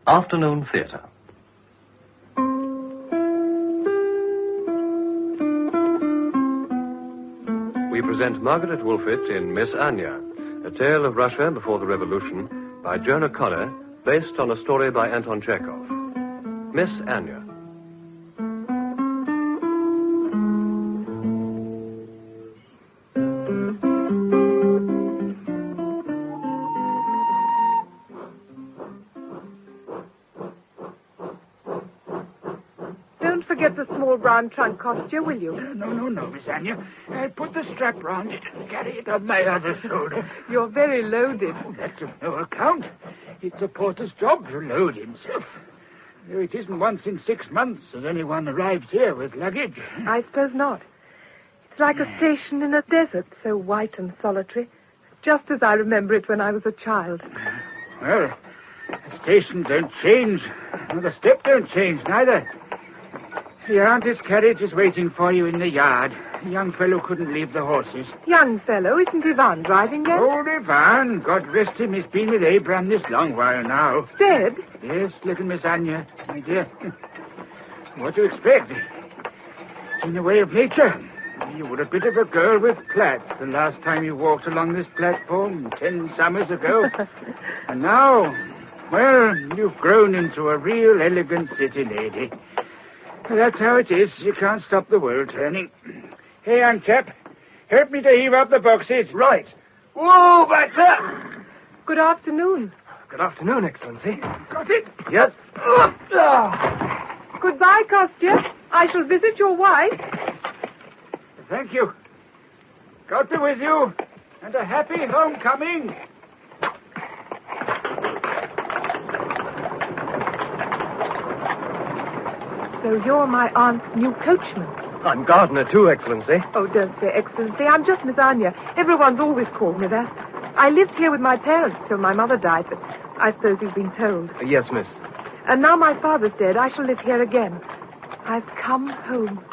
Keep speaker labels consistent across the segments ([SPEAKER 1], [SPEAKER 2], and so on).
[SPEAKER 1] Afternoon Theatre. We present Margaret Wolfett in Miss Anya, a tale of Russia before the Revolution by Joan O'Connor, based on a story by Anton Chekhov. Miss Anya.
[SPEAKER 2] Don't forget the small brown trunk, Kostya, will you?
[SPEAKER 3] No, Miss Anya. I'll put the strap round it and carry it on my other shoulder.
[SPEAKER 2] You're very loaded.
[SPEAKER 3] Oh, that's of no account. It's a porter's job to load himself. Though it isn't once in 6 months that anyone arrives here with luggage.
[SPEAKER 2] I suppose not. It's like a station in a desert, so white and solitary, just as I remember it when I was a child.
[SPEAKER 3] Well, the station don't change, and the step don't change neither. Your auntie's carriage is waiting for you in the yard. The young fellow couldn't leave the horses.
[SPEAKER 2] Young fellow, isn't Ivan driving yet?
[SPEAKER 3] Old Ivan, God rest him, he's been with Abraham this long while now.
[SPEAKER 2] Dead?
[SPEAKER 3] Yes, little Miss Anya, my dear. What do you expect? It's in the way of nature. You were a bit of a girl with plaits the last time you walked along this platform 10 summers ago. And now, well, you've grown into a real elegant city lady. That's how it is. You can't stop the world turning. Hey, young chap, help me to heave up the boxes.
[SPEAKER 4] Right. Whoa, back there!
[SPEAKER 2] Good afternoon.
[SPEAKER 4] Good afternoon, Excellency.
[SPEAKER 3] Got it?
[SPEAKER 4] Yes?
[SPEAKER 2] Goodbye, Kostya. I shall visit your wife.
[SPEAKER 3] Thank you. God be with you, and a happy homecoming.
[SPEAKER 2] So you're my aunt's new coachman.
[SPEAKER 4] I'm gardener too, Excellency.
[SPEAKER 2] Oh, don't say Excellency. I'm just Miss Anya. Everyone's always called me that. I lived here with my parents till my mother died, but I suppose you've been told.
[SPEAKER 4] Yes, miss.
[SPEAKER 2] And now my father's dead, I shall live here again. I've come home.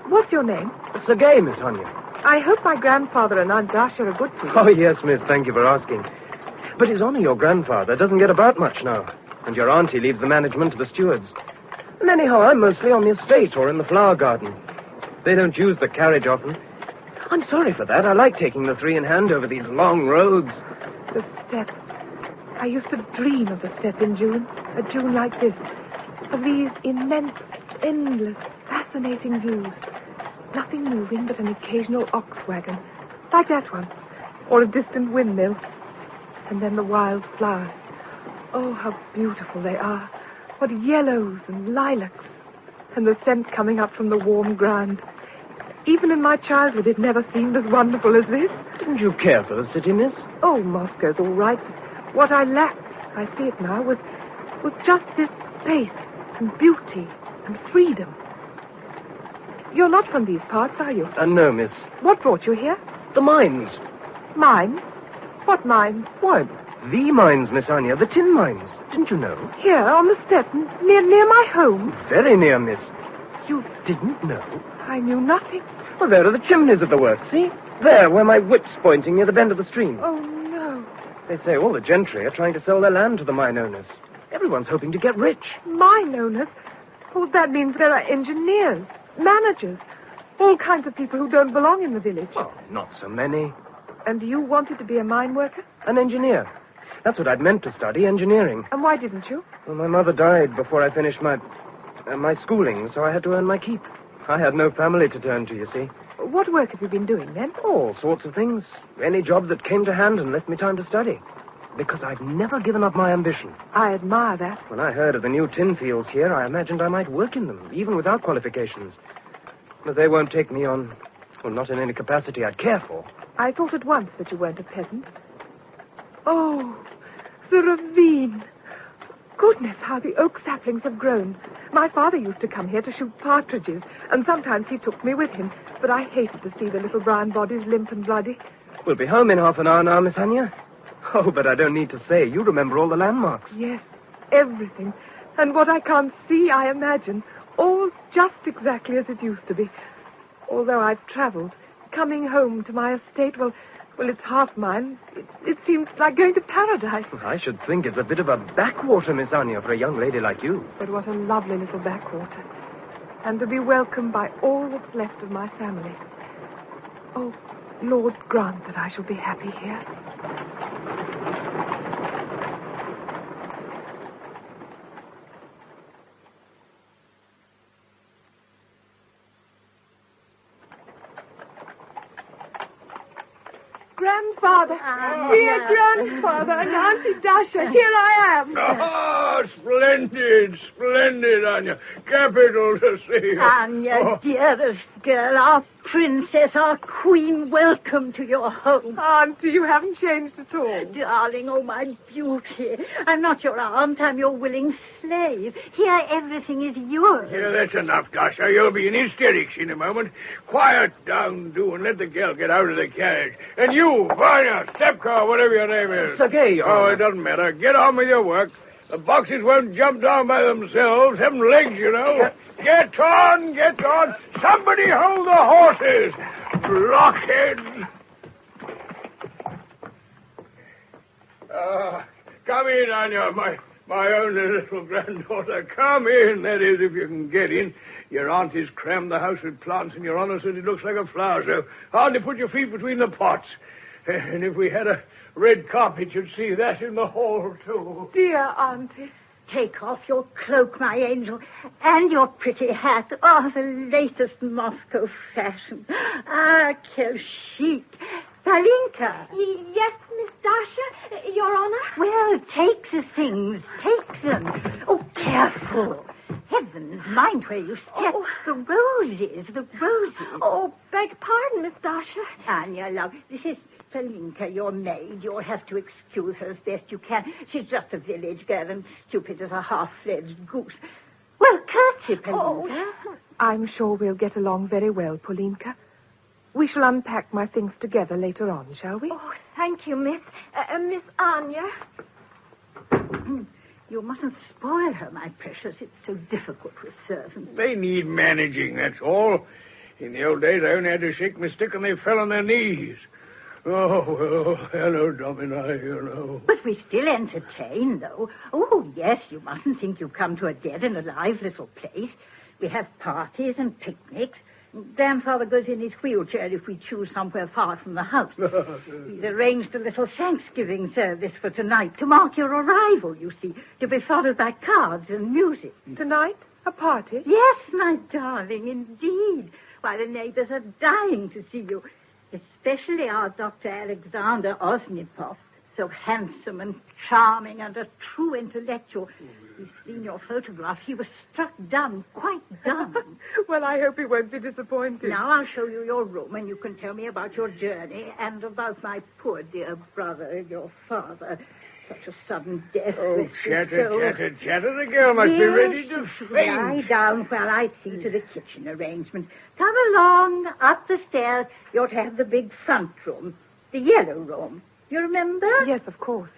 [SPEAKER 2] What's your name?
[SPEAKER 4] Sergei, Miss Anya.
[SPEAKER 2] I hope my grandfather and Aunt Dasha are good to you.
[SPEAKER 4] Oh, yes, miss. Thank you for asking. But His Honor, your grandfather, doesn't get about much now. And your auntie leaves the management to the stewards. And anyhow, I'm mostly on the estate or in the flower garden. They don't use the carriage often. I'm sorry for that. I like taking the three in hand over these long roads.
[SPEAKER 2] The steppe. I used to dream of the steppe in June. A June like this. Of these immense, endless, fascinating views. Nothing moving but an occasional ox wagon. Like that one. Or a distant windmill. And then the wild flowers. Oh, how beautiful they are. What yellows and lilacs. And the scent coming up from the warm ground. Even in my childhood, it never seemed as wonderful as this.
[SPEAKER 4] Didn't you care for the city, miss?
[SPEAKER 2] Oh, Moscow's all right. What I lacked, I see it now, was just this space and beauty and freedom. You're not from these parts, are you?
[SPEAKER 4] No, miss.
[SPEAKER 2] What brought you here?
[SPEAKER 4] The mines.
[SPEAKER 2] Mines? What mines?
[SPEAKER 4] Why, the mines, Miss Anya, the tin mines. Didn't you know?
[SPEAKER 2] Here, on the steppe, near my home.
[SPEAKER 4] Very near, miss.
[SPEAKER 2] You
[SPEAKER 4] Didn't know?
[SPEAKER 2] I knew nothing.
[SPEAKER 4] Well, there are the chimneys of the works, see? There, where my whip's pointing near the bend of the stream.
[SPEAKER 2] Oh, no.
[SPEAKER 4] They say all the gentry are trying to sell their land to the mine owners. Everyone's hoping to get rich.
[SPEAKER 2] Mine owners? Oh, that means there are engineers, managers, all kinds of people who don't belong in the village.
[SPEAKER 4] Oh, not so many.
[SPEAKER 2] And you wanted to be a mine worker?
[SPEAKER 4] An engineer. That's what I'd meant to study, engineering.
[SPEAKER 2] And why didn't you?
[SPEAKER 4] Well, my mother died before I finished my schooling, so I had to earn my keep. I had no family to turn to, you see.
[SPEAKER 2] What work have you been doing, then?
[SPEAKER 4] All sorts of things. Any job that came to hand and left me time to study. Because I've never given up my ambition.
[SPEAKER 2] I admire that.
[SPEAKER 4] When I heard of the new tin fields here, I imagined I might work in them, even without qualifications. But they won't take me on, well, not in any capacity I'd care for.
[SPEAKER 2] I thought at once that you weren't a peasant. Oh, the ravine. Goodness, how the oak saplings have grown. My father used to come here to shoot partridges, and sometimes he took me with him, but I hated to see the little brown bodies limp and bloody.
[SPEAKER 4] We'll be home in half an hour now, Miss Anya. Oh, but I don't need to say. You remember all the landmarks.
[SPEAKER 2] Yes, everything. And what I can't see, I imagine. All just exactly as it used to be. Although I've traveled, coming home to my estate, well, Well, it's half mine. It seems like going to paradise.
[SPEAKER 4] I should think it's a bit of a backwater, Miss Anya, for a young lady like you.
[SPEAKER 2] But what a lovely little backwater. And to be welcomed by all that's left of my family. Oh, Lord grant that I shall be happy here. Grandfather, dear grandfather, and Auntie Dasha, here I am.
[SPEAKER 5] Oh, splendid, Anya. Capital to see you.
[SPEAKER 6] Anya, dearest girl, our princess, our queen, welcome to your home.
[SPEAKER 2] Auntie, you haven't changed at all.
[SPEAKER 6] Darling, oh, my beauty. I'm not your aunt, I'm your willing slave. Here, everything is yours.
[SPEAKER 5] Yeah, that's enough, Dasha. You'll be in hysterics in a moment. Quiet down, do, and let the girl get out of the carriage. And you, Vanya, Stepcar, whatever your name is.
[SPEAKER 4] Sergei,
[SPEAKER 5] Oh, it doesn't matter. Get on with your work. The boxes won't jump down by themselves. Haven't legs, you know. Get on. Somebody hold the horses. Blockheads. Come in, Anya, my only little granddaughter. Come in, that is, if you can get in. Your aunt has crammed the house with plants, and your honor says it looks like a flower show. Hardly put your feet between the pots. And if we had a red carpet, you'd see that in the hall, too.
[SPEAKER 2] Dear Auntie.
[SPEAKER 6] Take off your cloak, my angel, and your pretty hat. Oh, the latest Moscow fashion. Ah, quel chic. Palinka.
[SPEAKER 7] Yes, Miss Dasha, Your Honor.
[SPEAKER 6] Well, take the things. Take them. Oh, careful. Heavens, mind where you step.
[SPEAKER 7] Oh.
[SPEAKER 6] The roses.
[SPEAKER 7] Oh, beg pardon, Miss Dasha.
[SPEAKER 6] Anya, love, this is Palinka, your maid. You'll have to excuse her as best you can. She's just a village girl and stupid as a half-fledged goose. Well, curtsy, Palinka.
[SPEAKER 2] Oh, I'm sure we'll get along very well, Paulinka. We shall unpack my things together later on, shall we?
[SPEAKER 7] Oh, thank you, Miss Anya.
[SPEAKER 6] You mustn't spoil her, my precious. It's so difficult with servants.
[SPEAKER 5] They need managing, that's all. In the old days, I only had to shake my stick and they fell on their knees. Oh, well, hello, Domini,
[SPEAKER 6] But we still entertain, though. Oh, yes, you mustn't think you've come to a dead and alive little place. We have parties and picnics. Grandfather goes in his wheelchair if we choose somewhere far from the house. He's arranged a little Thanksgiving service for tonight to mark your arrival, you see, to be followed by cards and music.
[SPEAKER 2] Tonight? A party?
[SPEAKER 6] Yes, my darling, indeed. Why, the neighbors are dying to see you, especially our Dr. Alexander Osnipov. So handsome and charming and a true intellectual. He's seen your photograph. He was struck dumb, quite dumb.
[SPEAKER 2] Well, I hope he won't be disappointed.
[SPEAKER 6] Now I'll show you your room, and you can tell me about your journey and about my poor dear brother, your father. Such a sudden death.
[SPEAKER 5] Oh, chatter. The girl must be ready to faint.
[SPEAKER 6] Lie down while I see to the kitchen arrangement. Come along, up the stairs. You're to have the big front room, the yellow room. You remember?
[SPEAKER 2] Yes, of course.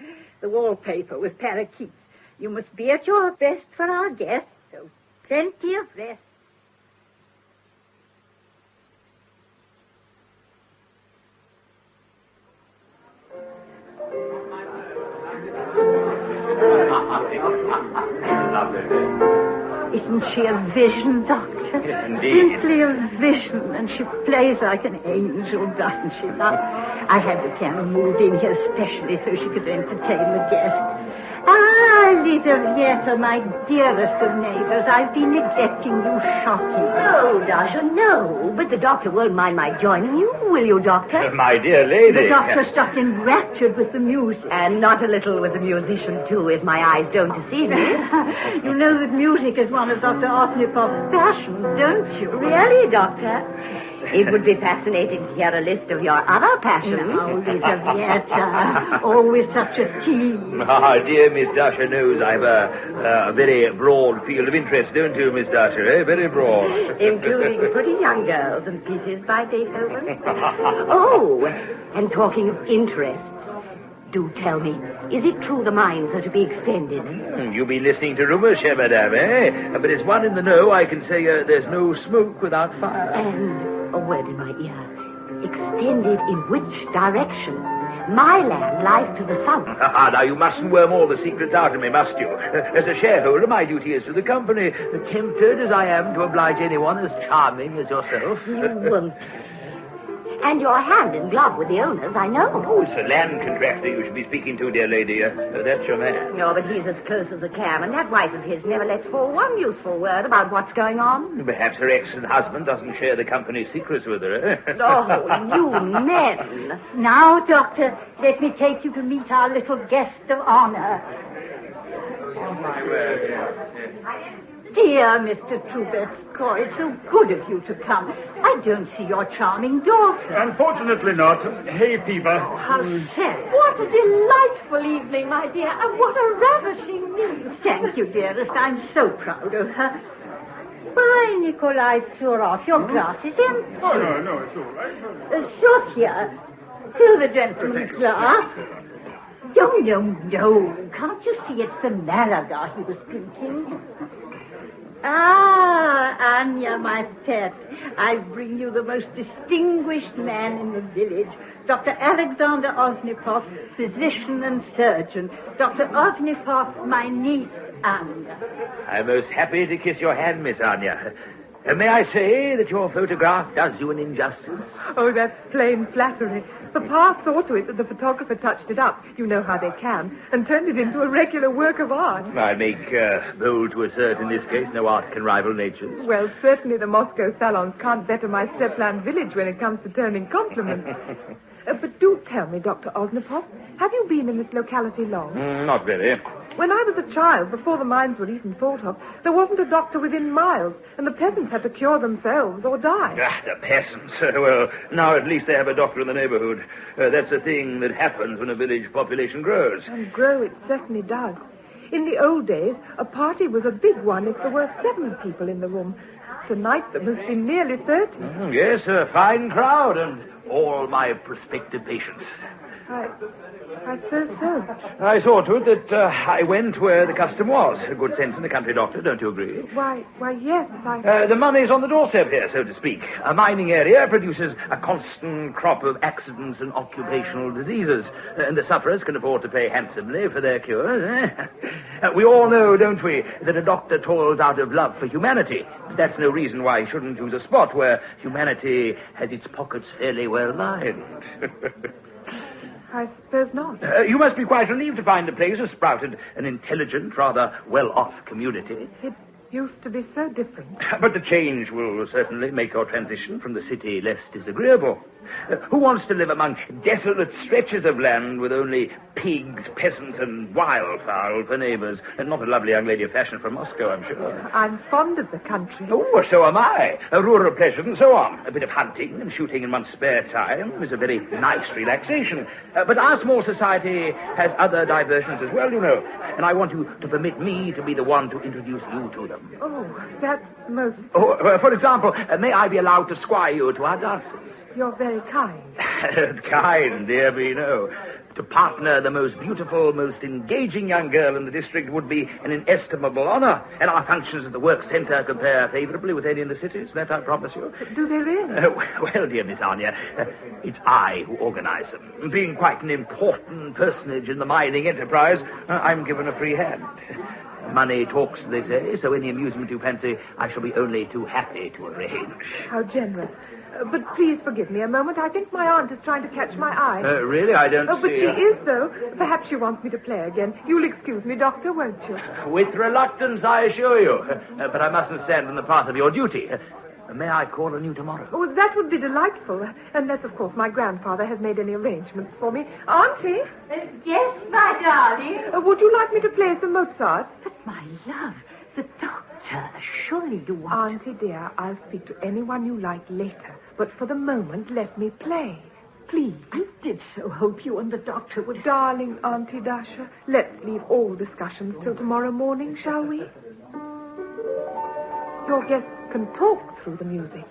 [SPEAKER 6] The wallpaper with parakeets. You must be at your best for our guests, so plenty of rest. Isn't she a vision, Doctor?
[SPEAKER 4] Yes, indeed.
[SPEAKER 6] Simply a vision, and she plays like an angel, doesn't she? I had the piano moved in here specially so she could entertain the guests. Ah, Lizaveta, my dearest of neighbors, I've been neglecting you shockingly.
[SPEAKER 8] No, Dasha, no. But the doctor won't mind my joining you, will you, Doctor?
[SPEAKER 4] My dear lady.
[SPEAKER 6] The doctor's just enraptured with the music.
[SPEAKER 8] And not a little with the musician, too, if my eyes don't deceive me.
[SPEAKER 6] You know that music is one of Dr. Osnipov's passions, don't you?
[SPEAKER 8] Really, Doctor? It would be fascinating to hear a list of your other passions.
[SPEAKER 6] Now, Lizaveta, always such a tease.
[SPEAKER 9] Ah, dear Miss Dasha knows I've a very broad field of interest, don't you, Miss Dasha, eh? Very broad.
[SPEAKER 8] Including pretty young girls and pieces by Beethoven. Oh, and talking of interest, do tell me, is it true the mines are to be extended?
[SPEAKER 9] You've been listening to rumors, chère madame, eh? But as one in the know, I can say there's no smoke without fire.
[SPEAKER 8] And a word in my ear. Extended in which direction? My land lies to the south.
[SPEAKER 9] Now, you mustn't worm all the secrets out of me, must you? As a shareholder, my duty is to the company. Tempted as I am to oblige anyone as charming as yourself.
[SPEAKER 8] You won't. And you're hand in glove with the owners, I know.
[SPEAKER 9] Oh, it's the land contractor you should be speaking to, dear lady. That's your man.
[SPEAKER 8] No, but he's as close as a clam, and that wife of his never lets fall one useful word about what's going on.
[SPEAKER 9] Perhaps her excellent husband doesn't share the company's secrets with her.
[SPEAKER 8] Oh, you men.
[SPEAKER 6] Now, Doctor, let me take you to meet our little guest of honor.
[SPEAKER 9] My word, yes.
[SPEAKER 6] Dear Mr. Trubetskoy, it's so good of you to come. I don't see your charming daughter.
[SPEAKER 3] Unfortunately not. Hay fever.
[SPEAKER 6] How sad.
[SPEAKER 7] What a delightful evening, my dear, and what a ravishing news.
[SPEAKER 6] Thank you, dearest. I'm so proud of her. Why, Nikolai Surov, your glass is empty.
[SPEAKER 3] Oh, no, it's all right.
[SPEAKER 6] Sophia, fill the gentleman's glass. No. Can't you see it's the Malaga he was drinking? Ah, Anya, my pet, I bring you the most distinguished man in the village, Dr. Alexander Osnipov, physician and surgeon. Dr. Osnipov, my niece, Anya.
[SPEAKER 9] I'm most happy to kiss your hand, Miss Anya. May I say that your photograph does you an injustice?
[SPEAKER 2] Oh, that's plain flattery. Papa saw to it that the photographer touched it up, you know how they can, and turned it into a regular work of art.
[SPEAKER 9] I make bold to assert in this case no art can rival nature's.
[SPEAKER 2] Well, certainly the Moscow salons can't better my Stepland village when it comes to turning compliments. But do tell me, Dr. Osnipov, have you been in this locality long?
[SPEAKER 9] Not very.
[SPEAKER 2] When I was a child, before the mines were even thought of, there wasn't a doctor within miles, and the peasants had to cure themselves or die.
[SPEAKER 9] The peasants. Well, now at least they have a doctor in the neighborhood. That's a thing that happens when a village population grows.
[SPEAKER 2] And grow it certainly does. In the old days, a party was a big one if there were 7 people in the room. Tonight there must be nearly 30.
[SPEAKER 9] Yes, a fine crowd, and all my prospective patients.
[SPEAKER 2] I suppose so.
[SPEAKER 9] I saw to it that I went where the custom was. A good sense in the country, Doctor, don't you agree?
[SPEAKER 2] Why, yes,
[SPEAKER 9] The money's on the doorstep here, so to speak. A mining area produces a constant crop of accidents and occupational diseases, and the sufferers can afford to pay handsomely for their cures. We all know, don't we, that a doctor toils out of love for humanity. But that's no reason why he shouldn't choose a spot where humanity has its pockets fairly well lined.
[SPEAKER 2] I suppose not.
[SPEAKER 9] You must be quite relieved to find the place has sprouted an intelligent, rather well-off community.
[SPEAKER 2] It used to be so different.
[SPEAKER 9] But the change will certainly make your transition from the city less disagreeable. Who wants to live among desolate stretches of land with only pigs, peasants, and wildfowl for neighbors? And not a lovely young lady of fashion from Moscow, I'm sure.
[SPEAKER 2] I'm fond of the country.
[SPEAKER 9] Oh, so am I. Rural pleasures and so on. A bit of hunting and shooting in one's spare time is a very nice relaxation. But our small society has other diversions as well, you know. And I want you to permit me to be the one to introduce you to them.
[SPEAKER 2] Oh, that's most...
[SPEAKER 9] Oh, for example, may I be allowed to squire you to our dances?
[SPEAKER 2] You're very kind.
[SPEAKER 9] Kind, dear me, no. To partner the most beautiful, most engaging young girl in the district would be an inestimable honor. And our functions at the work center compare favorably with any in the cities, that I promise you.
[SPEAKER 2] Do they really?
[SPEAKER 9] Well, dear Miss Anya, it's I who organize them. Being quite an important personage in the mining enterprise, I'm given a free hand. Money talks, they say, so any amusement you fancy, I shall be only too happy to arrange.
[SPEAKER 2] How generous. But please forgive me a moment. I think my aunt is trying to catch my eye.
[SPEAKER 9] Really? I don't see...
[SPEAKER 2] Oh, but she is, though. Perhaps she wants me to play again. You'll excuse me, Doctor, won't you?
[SPEAKER 9] With reluctance, I assure you. But I mustn't stand in the path of your duty. May I call on you tomorrow?
[SPEAKER 2] Oh, that would be delightful. Unless, of course, my grandfather has made any arrangements for me. Auntie?
[SPEAKER 6] Yes, my darling.
[SPEAKER 2] Would you like me to play some Mozart?
[SPEAKER 6] But, my love, the doctor, surely you want...
[SPEAKER 2] Auntie, dear, I'll speak to anyone you like later. But for the moment, let me play. Please.
[SPEAKER 6] I did so hope you and the doctor would...
[SPEAKER 2] Darling Auntie Dasha, let's leave all discussions till tomorrow morning, shall we? Your guests can talk through the music.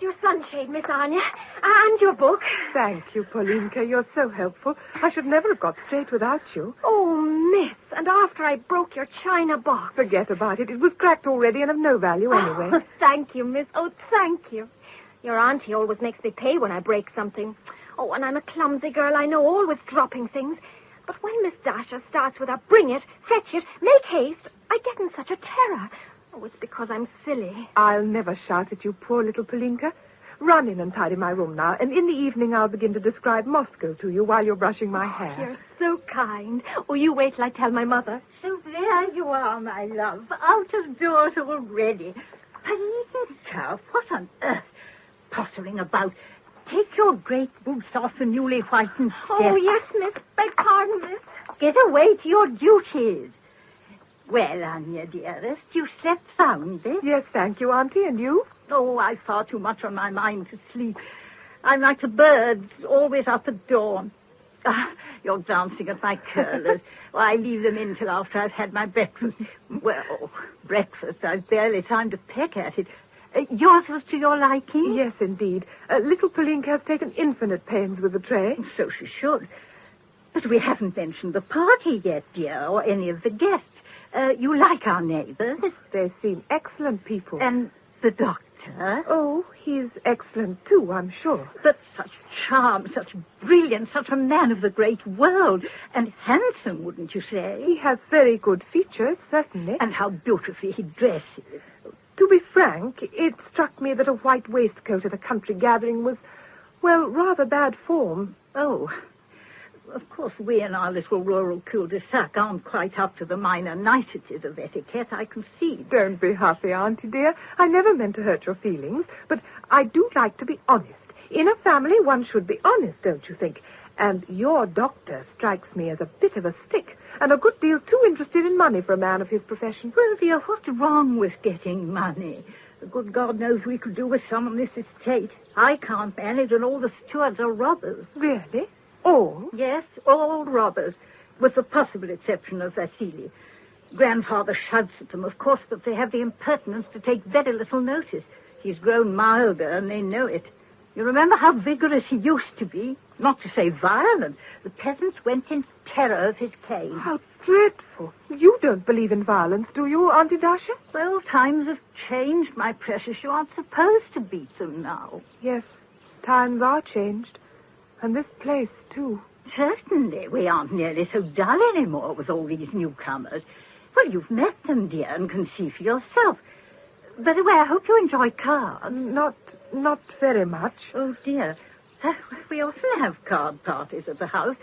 [SPEAKER 7] your sunshade, Miss Anya, and your book.
[SPEAKER 2] Thank you, Paulinka. You're so helpful. I should never have got straight without you.
[SPEAKER 7] Oh, Miss, and after I broke your china box.
[SPEAKER 2] Forget about it. It was cracked already and of no value anyway.
[SPEAKER 7] Oh, thank you, Miss. Oh, thank you. Your auntie always makes me pay when I break something. Oh, and I'm a clumsy girl, I know, always dropping things. But when Miss Dasher starts with a bring it, fetch it, make haste, I get in such a terror. Oh, it's because I'm silly.
[SPEAKER 2] I'll never shout at you, poor little Paulinka. Run in and tidy my room now, and in the evening I'll begin to describe Moscow to you while you're brushing my hair.
[SPEAKER 7] You're so kind. Oh, you wait till I tell my mother.
[SPEAKER 6] So there you are, my love, out of doors already. Paulinka, what on earth? Pottering about. Take your great boots off the newly whitened steps.
[SPEAKER 7] Oh, yes, Miss. Beg pardon, Miss.
[SPEAKER 6] Get away to your duties. Well, Anya, dearest, you slept soundly.
[SPEAKER 2] Yes, thank you, Auntie, and you?
[SPEAKER 6] Oh, I've far too much on my mind to sleep. I'm like the birds, always up at dawn. You're glancing at my curlers. Well, I leave them in till after I've had my breakfast. Well, breakfast, I've barely time to peck at it. Yours was to your liking?
[SPEAKER 2] Yes, indeed. Little Paulinka has taken infinite pains with the tray.
[SPEAKER 6] So she should. But we haven't mentioned the party yet, dear, or any of the guests. You like our neighbors?
[SPEAKER 2] They seem excellent people.
[SPEAKER 6] And the doctor?
[SPEAKER 2] Oh, he's excellent, too, I'm sure.
[SPEAKER 6] But such charm, such brilliance, such a man of the great world. And handsome, wouldn't you say?
[SPEAKER 2] He has very good features, certainly.
[SPEAKER 6] And how beautifully he dresses.
[SPEAKER 2] To be frank, it struck me that a white waistcoat at a country gathering was, well, rather bad form.
[SPEAKER 6] Oh, of course, we in our little rural cul-de-sac aren't quite up to the minor niceties of etiquette, I concede.
[SPEAKER 2] Don't be huffy, Auntie dear. I never meant to hurt your feelings, but I do like to be honest. In a family, one should be honest, don't you think? And your doctor strikes me as a bit of a stick, and a good deal too interested in money for a man of his profession.
[SPEAKER 6] Well, dear, what's wrong with getting money? The good God knows we could do with some on this estate. I can't manage, and all the stewards are robbers.
[SPEAKER 2] Really? All?
[SPEAKER 6] Yes, all robbers, with the possible exception of Vasily. Grandfather shouts at them, of course, but they have the impertinence to take very little notice. He's grown milder, and they know it. You remember how vigorous he used to be? Not to say violent. The peasants went in terror of his cane.
[SPEAKER 2] How dreadful. You don't believe in violence, do you, Auntie Dasha?
[SPEAKER 6] Well, times have changed, my precious. You aren't supposed to beat them now.
[SPEAKER 2] Yes, times are changed. And this place, too.
[SPEAKER 6] Certainly. We aren't nearly so dull anymore with all these newcomers. Well, you've met them, dear, and can see for yourself. By the way, I hope you enjoy cards.
[SPEAKER 2] Not very much.
[SPEAKER 6] Oh, dear. We often have card parties at the house.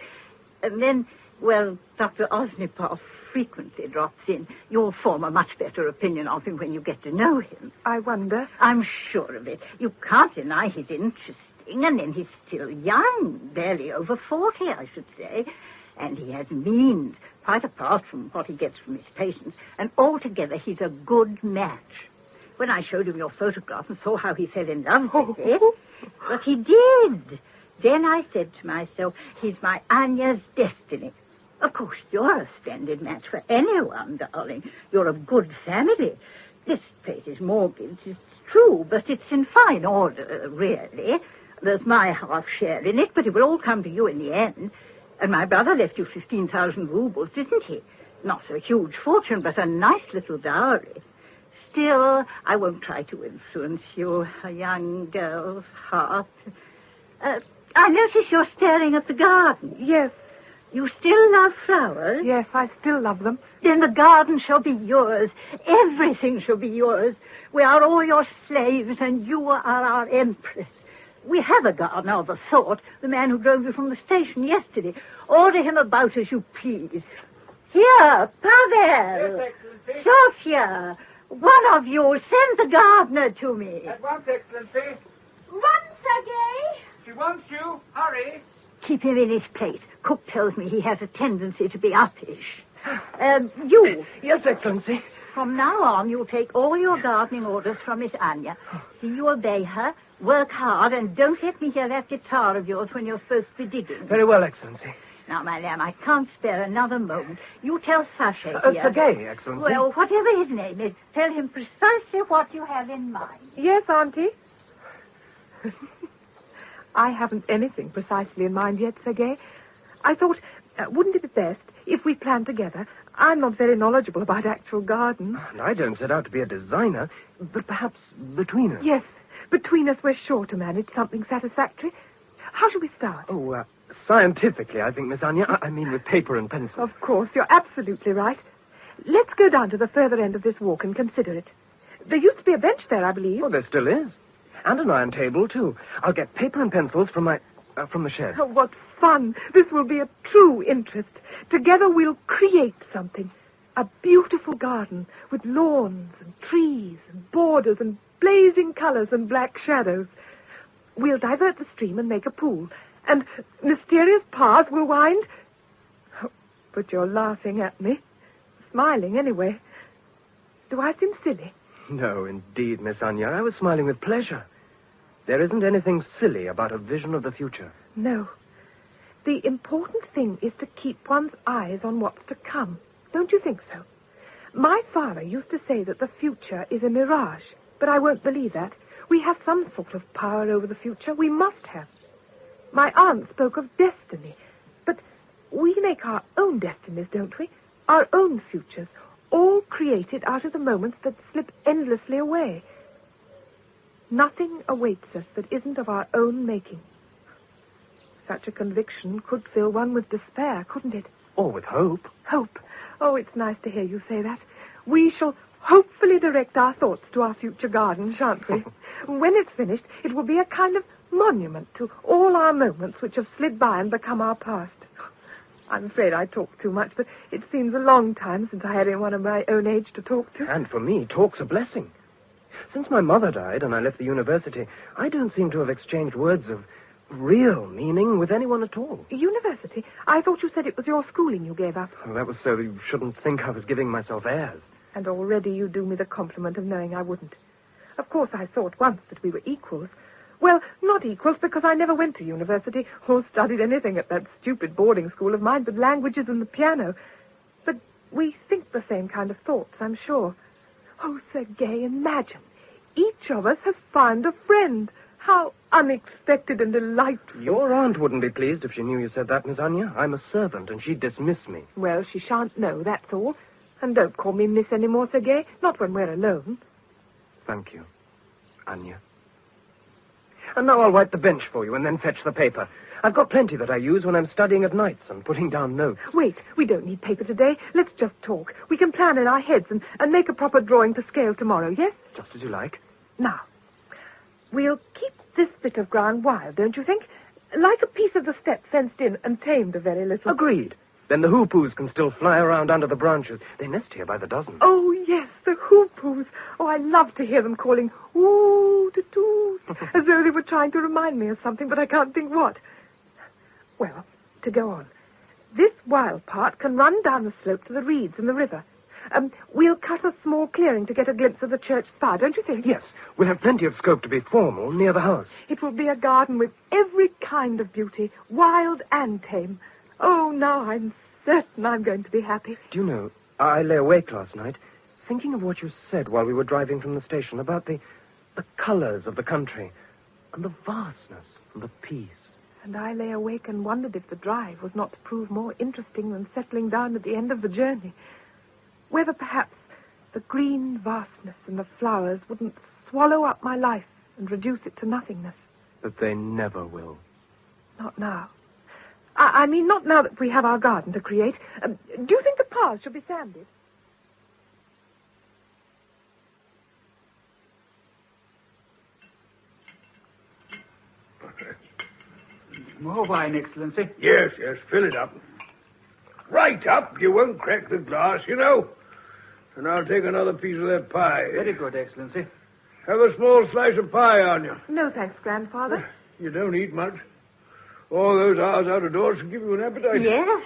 [SPEAKER 6] And then, well, Dr. Osnipov frequently drops in. You'll form a much better opinion of him when you get to know him.
[SPEAKER 2] I wonder.
[SPEAKER 6] I'm sure of it. You can't deny he's interesting, and then he's still young, barely over 40, I should say. And he has means, quite apart from what he gets from his patients. And altogether, he's a good match. When I showed him your photograph and saw how he fell in love with it. But he did. Then I said to myself, he's my Anya's destiny. Of course, you're a splendid match for anyone, darling. You're of good family. This place is mortgaged, it's true, but it's in fine order, really. There's my half share in it, but it will all come to you in the end. And my brother left you 15,000 rubles, didn't he? Not a huge fortune, but a nice little dowry. Still, I won't try to influence you, a young girl's heart. I notice you're staring at the garden.
[SPEAKER 2] Yes.
[SPEAKER 6] You still love flowers?
[SPEAKER 2] Yes, I still love them.
[SPEAKER 6] Then the garden shall be yours. Everything shall be yours. We are all your slaves, and you are our empress. We have a gardener of a sort, the man who drove you from the station yesterday. Order him about as you please. Here, Pavel.
[SPEAKER 3] Yes, Excellency.
[SPEAKER 6] Sophia. One of you, send the gardener to me.
[SPEAKER 3] At once, Excellency.
[SPEAKER 7] Run, Sergei!
[SPEAKER 3] She wants you. Hurry.
[SPEAKER 6] Keep him in his place. Cook tells me he has a tendency to be uppish. You.
[SPEAKER 4] Yes, Excellency.
[SPEAKER 6] From now on, you'll take all your gardening orders from Miss Anya. See you obey her, work hard, and don't let me hear that guitar of yours when you're supposed to be digging.
[SPEAKER 4] Very well, Excellency.
[SPEAKER 6] Now, my lamb, I can't spare another moment. You tell Sasha here.
[SPEAKER 4] Sergei, Excellency.
[SPEAKER 6] Well, whatever his name is, tell him precisely what you have in mind.
[SPEAKER 2] Yes, Auntie? I haven't anything precisely in mind yet, Sergei. I thought, wouldn't it be best if we planned together? I'm not very knowledgeable about actual gardens.
[SPEAKER 4] And I don't set out to be a designer, but perhaps between us.
[SPEAKER 2] Yes, between us we're sure to manage something satisfactory. How shall we start?
[SPEAKER 4] Oh, scientifically, I think, Miss Anya. I mean with paper and pencil.
[SPEAKER 2] Of course, you're absolutely right. Let's go down to the further end of this walk and consider it. There used to be a bench there, I believe.
[SPEAKER 4] Oh, there still is. And an iron table, too. I'll get paper and pencils from the shed.
[SPEAKER 2] Oh, what fun. This will be a true interest. Together we'll create something. A beautiful garden with lawns and trees and borders and blazing colors and black shadows. We'll divert the stream and make a pool. And mysterious paths will wind... Oh, but you're laughing at me. Smiling, anyway. Do I seem silly?
[SPEAKER 4] No, indeed, Miss Anya. I was smiling with pleasure. There isn't anything silly about a vision of the future.
[SPEAKER 2] No. The important thing is to keep one's eyes on what's to come. Don't you think so? My father used to say that the future is a mirage, but I won't believe that. We have some sort of power over the future. We must have. My aunt spoke of destiny, but we make our own destinies, don't we? Our own futures, all created out of the moments that slip endlessly away. Nothing awaits us that isn't of our own making. Such a conviction could fill one with despair, couldn't it?
[SPEAKER 4] Or with hope.
[SPEAKER 2] Hope. Oh, it's nice to hear you say that. We shall hopefully direct our thoughts to our future garden, shan't we? When it's finished, it will be a kind of monument to all our moments which have slid by and become our past. I'm afraid I talk too much, but it seems a long time since I had anyone of my own age to talk to.
[SPEAKER 4] And for me, talk's a blessing. Since my mother died and I left the university, I don't seem to have exchanged words of real meaning with anyone at all.
[SPEAKER 2] University? I thought you said it was your schooling you gave up.
[SPEAKER 4] Well, that was so that you shouldn't think I was giving myself airs.
[SPEAKER 2] And already you do me the compliment of knowing I wouldn't. Of course, I thought once that we were equals. Well, not equals, because I never went to university or studied anything at that stupid boarding school of mine but languages and the piano. But we think the same kind of thoughts, I'm sure. Oh, Sergei, imagine. Each of us has found a friend. How unexpected and delightful.
[SPEAKER 4] Your aunt wouldn't be pleased if she knew you said that, Miss Anya. I'm a servant, and she'd dismiss me.
[SPEAKER 2] Well, she shan't know, that's all. And don't call me Miss anymore, Sergei. Not when we're alone.
[SPEAKER 4] Thank you, Anya. And now I'll wipe the bench for you and then fetch the paper. I've got plenty that I use when I'm studying at nights and putting down notes.
[SPEAKER 2] Wait, we don't need paper today. Let's just talk. We can plan in our heads and make a proper drawing to scale tomorrow, yes?
[SPEAKER 4] Just as you like.
[SPEAKER 2] Now, we'll keep this bit of ground wild, don't you think? Like a piece of the steppe fenced in and tamed a very little.
[SPEAKER 4] Agreed. Then the hoopoes can still fly around under the branches. They nest here by the dozen.
[SPEAKER 2] Oh, yes, the hoopoes. Oh, I love to hear them calling ooh-doo-doo, as though they were trying to remind me of something, but I can't think what. Well, to go on. This wild part can run down the slope to the reeds and the river. We'll cut a small clearing to get a glimpse of the church spire, don't you think?
[SPEAKER 4] Yes, we'll have plenty of scope to be formal near the house.
[SPEAKER 2] It will be a garden with every kind of beauty, wild and tame. Oh, now I'm certain I'm going to be happy.
[SPEAKER 4] Do you know, I lay awake last night thinking of what you said while we were driving from the station about the colors of the country and the vastness and the peace.
[SPEAKER 2] And I lay awake and wondered if the drive was not to prove more interesting than settling down at the end of the journey. Whether perhaps the green vastness and the flowers wouldn't swallow up my life and reduce it to nothingness.
[SPEAKER 4] But they never will.
[SPEAKER 2] Not now. I mean, not now that we have our garden to create. Do you think the paths should be sanded?
[SPEAKER 3] More wine, Excellency.
[SPEAKER 5] Yes, fill it up. Right up. You won't crack the glass, you know. And I'll take another piece of that pie.
[SPEAKER 3] Very good, Excellency.
[SPEAKER 5] Have a small slice of pie, Anya.
[SPEAKER 2] No, thanks, Grandfather.
[SPEAKER 5] You don't eat much. All those hours out of doors give you an appetite.
[SPEAKER 6] Yes.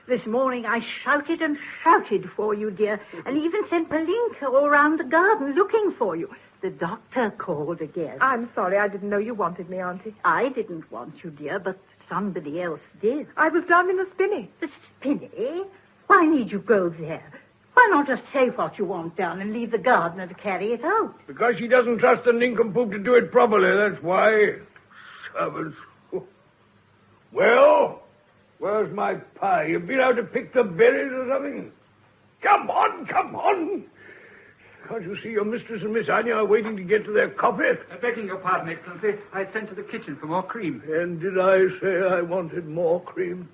[SPEAKER 6] This morning I shouted and shouted for you, dear, and even sent Palinka all round the garden looking for you. The doctor called again.
[SPEAKER 2] I'm sorry, I didn't know you wanted me, Auntie.
[SPEAKER 6] I didn't want you, dear, but somebody else did.
[SPEAKER 2] I was down in the spinney.
[SPEAKER 6] The spinney? Why need you go there? Why not just say what you want done and leave the gardener to carry it out?
[SPEAKER 5] Because she doesn't trust the nincompoop to do it properly, that's why. Servants. Well, where's my pie? You been out to pick the berries or something? Come on, come on. Can't you see your mistress and Miss Anya are waiting to get to their coffee?
[SPEAKER 3] Begging your pardon, Excellency, I sent to the kitchen for more cream.
[SPEAKER 5] And did I say I wanted more cream?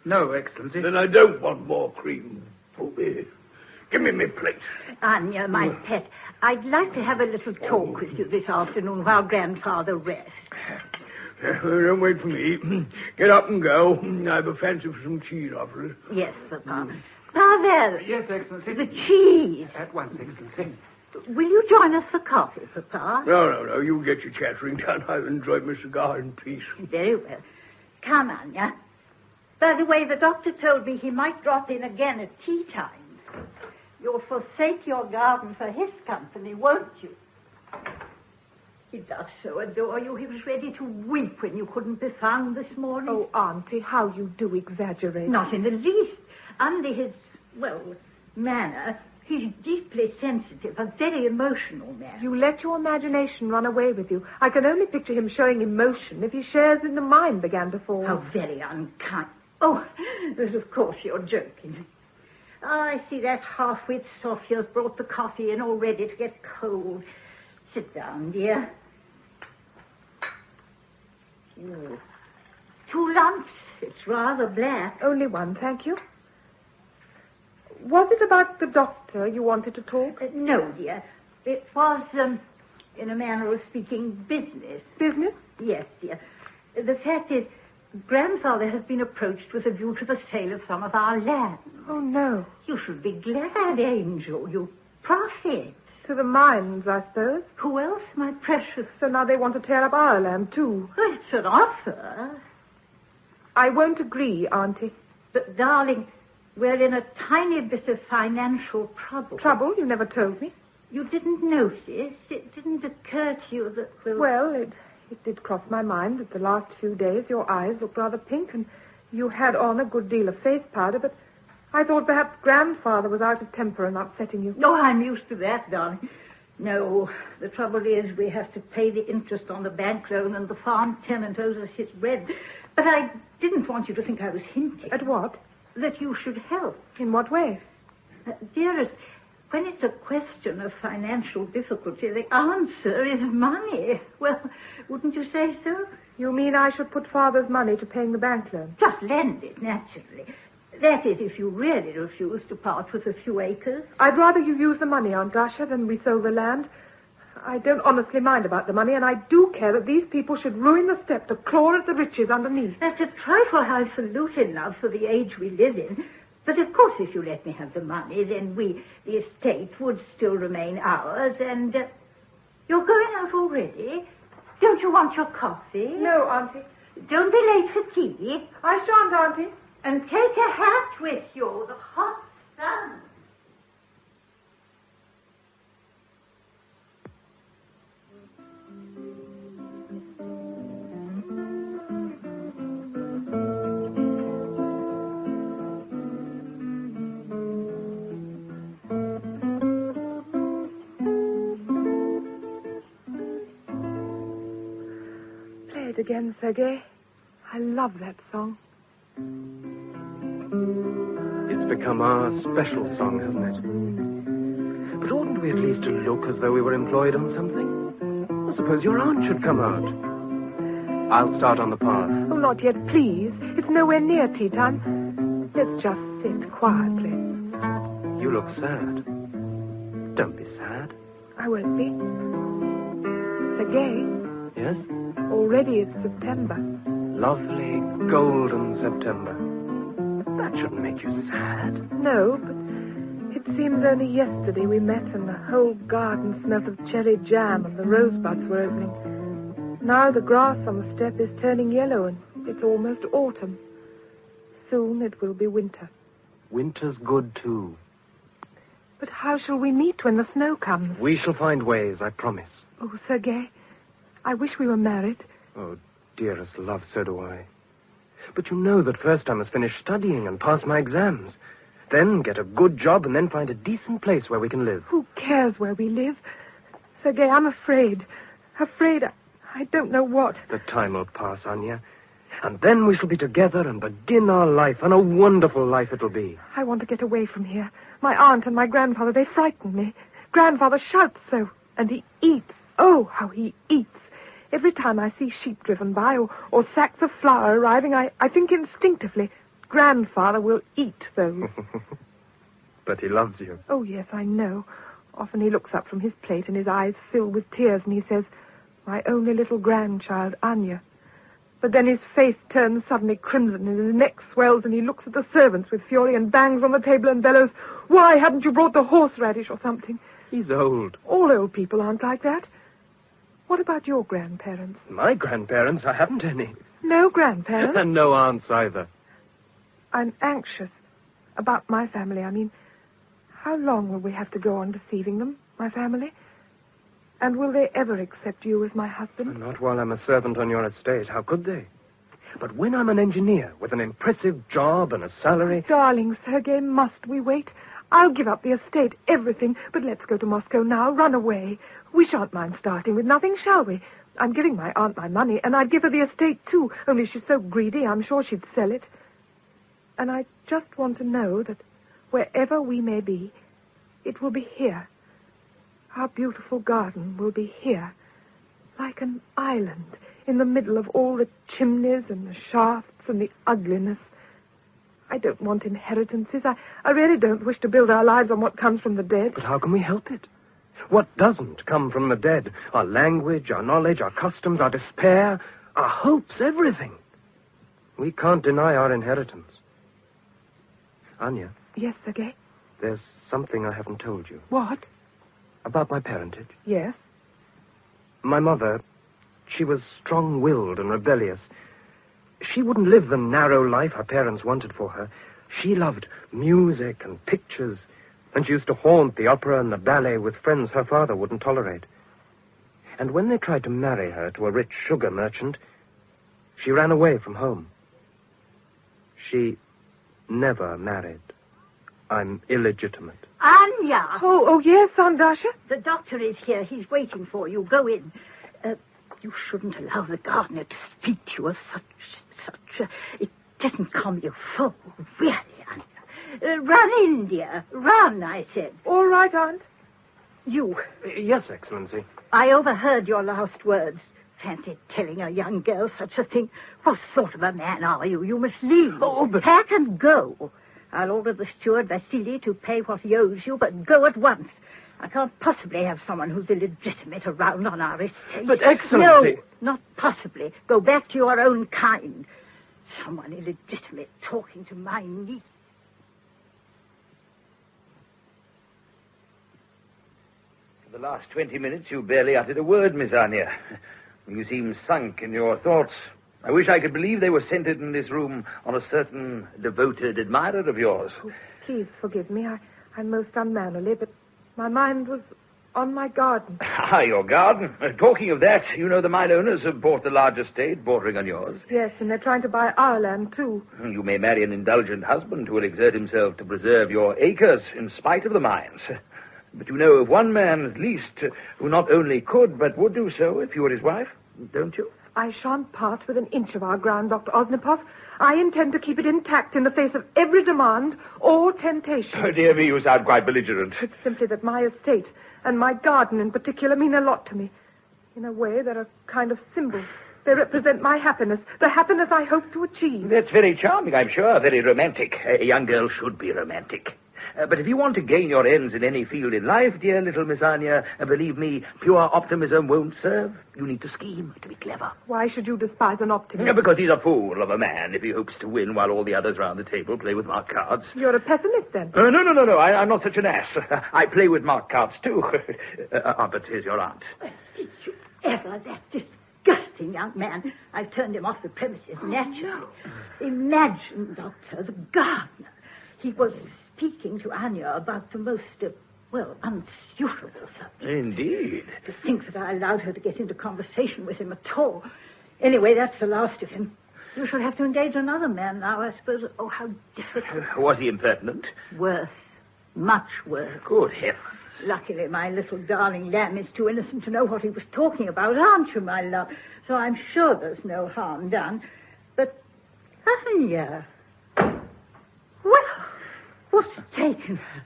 [SPEAKER 3] No, Excellency.
[SPEAKER 5] Then I don't want more cream. Booby. Give me my plate.
[SPEAKER 6] Anya, my pet, I'd like to have a little talk with you this afternoon while Grandfather rests.
[SPEAKER 5] Don't wait for me. Get up and go. I've a fancy for some cheese offers.
[SPEAKER 6] Yes, Papa. Pavel.
[SPEAKER 3] Yes, Excellency.
[SPEAKER 6] The cheese.
[SPEAKER 3] At once, Excellency.
[SPEAKER 6] Will you join us for coffee, Papa?
[SPEAKER 5] No. You get your chattering done. I've enjoyed my cigar in peace.
[SPEAKER 6] Very well. Come, Anya. By the way, the doctor told me he might drop in again at tea time. You'll forsake your garden for his company, won't you? He does so adore you. He was ready to weep when you couldn't be found this morning.
[SPEAKER 2] Oh, Auntie, how you do exaggerate.
[SPEAKER 6] Not in the least. Under his, manner, he's deeply sensitive, a very emotional man.
[SPEAKER 2] You let your imagination run away with you. I can only picture him showing emotion if his shares in the mine began to fall.
[SPEAKER 6] How very unkind. Oh, of course you're joking. Oh, I see that half-wit Sophia's brought the coffee in already to get cold. Sit down, dear. Oh. 2 lumps. It's rather black.
[SPEAKER 2] Only one, thank you. Was it about the doctor you wanted to talk?
[SPEAKER 6] No, dear. It was, in a manner of speaking, business.
[SPEAKER 2] Business?
[SPEAKER 6] Yes, dear. The fact is, Grandfather has been approached with a view to the sale of some of our land.
[SPEAKER 2] Oh, no.
[SPEAKER 6] You should be glad, Angel. You profit.
[SPEAKER 2] To the mines, I suppose.
[SPEAKER 6] Who else, my precious?
[SPEAKER 2] So now they want to tear up our land, too.
[SPEAKER 6] Well, it's an offer.
[SPEAKER 2] I won't agree, Auntie.
[SPEAKER 6] But, darling, we're in a tiny bit of financial trouble.
[SPEAKER 2] Trouble? You never told me.
[SPEAKER 6] You didn't notice? It didn't occur to you that...
[SPEAKER 2] Well, it did cross my mind that the last few days your eyes looked rather pink and you had on a good deal of face powder, but I thought perhaps Grandfather was out of temper and upsetting you.
[SPEAKER 6] No, I'm used to that, darling. No, the trouble is we have to pay the interest on the bank loan and the farm tenant owes us his rent. But I didn't want you to think I was hinting.
[SPEAKER 2] At what?
[SPEAKER 6] That you should help.
[SPEAKER 2] In what way?
[SPEAKER 6] Dearest, when it's a question of financial difficulty, the answer is money. Well, wouldn't you say so?
[SPEAKER 2] You mean I should put Father's money to paying the bank loan?
[SPEAKER 6] Just lend it, naturally. That is, if you really refuse to part with a few acres.
[SPEAKER 2] I'd rather you use the money, Aunt Dasha, than we sold the land. I don't honestly mind about the money, and I do care that these people should ruin the step to claw at the riches underneath.
[SPEAKER 6] That's a trifle highfalutin, love, for the age we live in. But, of course, if you let me have the money, then the estate, would still remain ours, and... You're going out already? Don't you want your coffee?
[SPEAKER 2] No, Auntie.
[SPEAKER 6] Don't be late for tea.
[SPEAKER 2] I shan't, Auntie.
[SPEAKER 6] And take a hat with you, the hot sun.
[SPEAKER 2] Play it again, Sergei. I love that song.
[SPEAKER 4] It's become our special song, hasn't it? But oughtn't we at least to look as though we were employed on something? I suppose your aunt should come out. I'll start on the path.
[SPEAKER 2] Oh, not yet, please. It's nowhere near tea time. Let's just sit quietly.
[SPEAKER 4] You look sad. Don't be sad.
[SPEAKER 2] I won't be. Sergei,
[SPEAKER 4] Yes?
[SPEAKER 2] already it's September.
[SPEAKER 4] Lovely, golden September. That shouldn't make you sad.
[SPEAKER 2] No, but it seems only yesterday we met and the whole garden smelt of cherry jam and the rosebuds were opening. Now the grass on the step is turning yellow and it's almost autumn. Soon it will be winter.
[SPEAKER 4] Winter's good, too.
[SPEAKER 2] But how shall we meet when the snow comes?
[SPEAKER 4] We shall find ways, I promise.
[SPEAKER 2] Oh, Sergei, I wish we were married.
[SPEAKER 4] Oh, dearest love, so do I. But you know that first I must finish studying and pass my exams. then get a good job and then find a decent place where we can live.
[SPEAKER 2] Who cares where we live? Sergei, I'm afraid. Afraid I don't know what.
[SPEAKER 4] The time will pass, Anya. And then we shall be together and begin our life, and a wonderful life it'll be.
[SPEAKER 2] I want to get away from here. My aunt and my grandfather, they frighten me. Grandfather shouts so, and he eats. Oh, how he eats. Every time I see sheep driven by or sacks of flour arriving, I think instinctively, Grandfather will eat those.
[SPEAKER 4] But he loves you.
[SPEAKER 2] Oh, yes, I know. Often he looks up from his plate and his eyes fill with tears and he says, "My only little grandchild, Anya." But then his face turns suddenly crimson and his neck swells and he looks at the servants with fury and bangs on the table and bellows, "Why haven't you brought the horseradish or something?"
[SPEAKER 4] He's old.
[SPEAKER 2] All old people aren't like that. What about your grandparents?
[SPEAKER 4] My grandparents? I haven't any.
[SPEAKER 2] No grandparents?
[SPEAKER 4] And no aunts either.
[SPEAKER 2] I'm anxious about my family. I mean, how long will we have to go on deceiving them, my family? And will they ever accept you as my husband?
[SPEAKER 4] Not while I'm a servant on your estate. How could they? But when I'm an engineer with an impressive job and a salary...
[SPEAKER 2] Darling Sergei, must we wait? I'll give up the estate, everything, but let's go to Moscow now, run away. We shan't mind starting with nothing, shall we? I'm giving my aunt my money, and I'd give her the estate too, only she's so greedy, I'm sure she'd sell it. And I just want to know that wherever we may be, it will be here. Our beautiful garden will be here, like an island in the middle of all the chimneys and the shafts and the ugliness. I don't want inheritances. I really don't wish to build our lives on what comes from the dead.
[SPEAKER 4] But how can we help it? What doesn't come from the dead? Our language, our knowledge, our customs, our despair, our hopes, everything. We can't deny our inheritance. Anya.
[SPEAKER 2] Yes, Sergei?
[SPEAKER 4] There's something I haven't told you.
[SPEAKER 2] What?
[SPEAKER 4] About my parentage.
[SPEAKER 2] Yes?
[SPEAKER 4] My mother, she was strong-willed and rebellious. She wouldn't live the narrow life her parents wanted for her. She loved music and pictures, and she used to haunt the opera and the ballet with friends her father wouldn't tolerate. And when they tried to marry her to a rich sugar merchant, she ran away from home. She never married. I'm illegitimate.
[SPEAKER 6] Anya!
[SPEAKER 2] Oh, yes, Aunt Dasha?
[SPEAKER 6] The doctor is here. He's waiting for you. Go in. You shouldn't allow the gardener to speak to you of such... It doesn't come you full, really, Anya. Run in, dear. Run, I said.
[SPEAKER 2] All right, Aunt.
[SPEAKER 6] You.
[SPEAKER 4] Yes, Excellency.
[SPEAKER 6] I overheard your last words. Fancy telling a young girl such a thing. What sort of a man are you? You must leave.
[SPEAKER 4] Oh, but...
[SPEAKER 6] Pack and go. I'll order the steward Vasily to pay what he owes you, but go at once. I can't possibly have someone who's illegitimate around on our estate.
[SPEAKER 4] But, Excellency...
[SPEAKER 6] No, not possibly. Go back to your own kind. Someone illegitimate talking to my niece.
[SPEAKER 9] For the last 20 minutes, you barely uttered a word, Miss Anya. You seem sunk in your thoughts. I wish I could believe they were centered in this room on a certain devoted admirer of yours.
[SPEAKER 2] Oh, please forgive me. I'm most unmannerly, but my mind was on my garden.
[SPEAKER 9] Ah, your garden. Talking of that, you know the mine owners have bought the large estate bordering on yours.
[SPEAKER 2] Yes, and they're trying to buy our land, too.
[SPEAKER 9] You may marry an indulgent husband who will exert himself to preserve your acres in spite of the mines. But you know of one man, at least, who not only could, but would do so if you were his wife, don't you?
[SPEAKER 2] I shan't part with an inch of our ground, Dr. Osnipov. I intend to keep it intact in the face of every demand or temptation.
[SPEAKER 9] Oh, dear me, you sound quite belligerent.
[SPEAKER 2] It's simply that my estate, and my garden in particular, mean a lot to me. In a way, they're a kind of symbol. They represent my happiness, the happiness I hope to achieve.
[SPEAKER 9] That's very charming, I'm sure, very romantic. A young girl should be romantic. But if you want to gain your ends in any field in life, dear little Miss Anya, believe me, pure optimism won't serve. You need to scheme, to be clever.
[SPEAKER 2] Why should you despise an optimist?
[SPEAKER 9] Because he's a fool of a man if he hopes to win while all the others round the table play with marked cards.
[SPEAKER 2] You're a pessimist, then?
[SPEAKER 9] No. I'm not such an ass. I play with marked cards, too. But here's your aunt.
[SPEAKER 6] Did you ever, that disgusting young man? I've turned him off the premises naturally. No. Imagine, Doctor, the gardener. He was speaking to Anya about the most, unsuitable subject.
[SPEAKER 9] Indeed.
[SPEAKER 6] To think that I allowed her to get into conversation with him at all. Anyway, that's the last of him. You shall have to engage another man now, I suppose. Oh, how difficult.
[SPEAKER 9] Was he impertinent?
[SPEAKER 6] Worse. Much worse.
[SPEAKER 9] Good heavens.
[SPEAKER 6] Luckily, my little darling lamb is too innocent to know what he was talking about, aren't you, my love? So I'm sure there's no harm done. But, Anya... Well, what's taken her?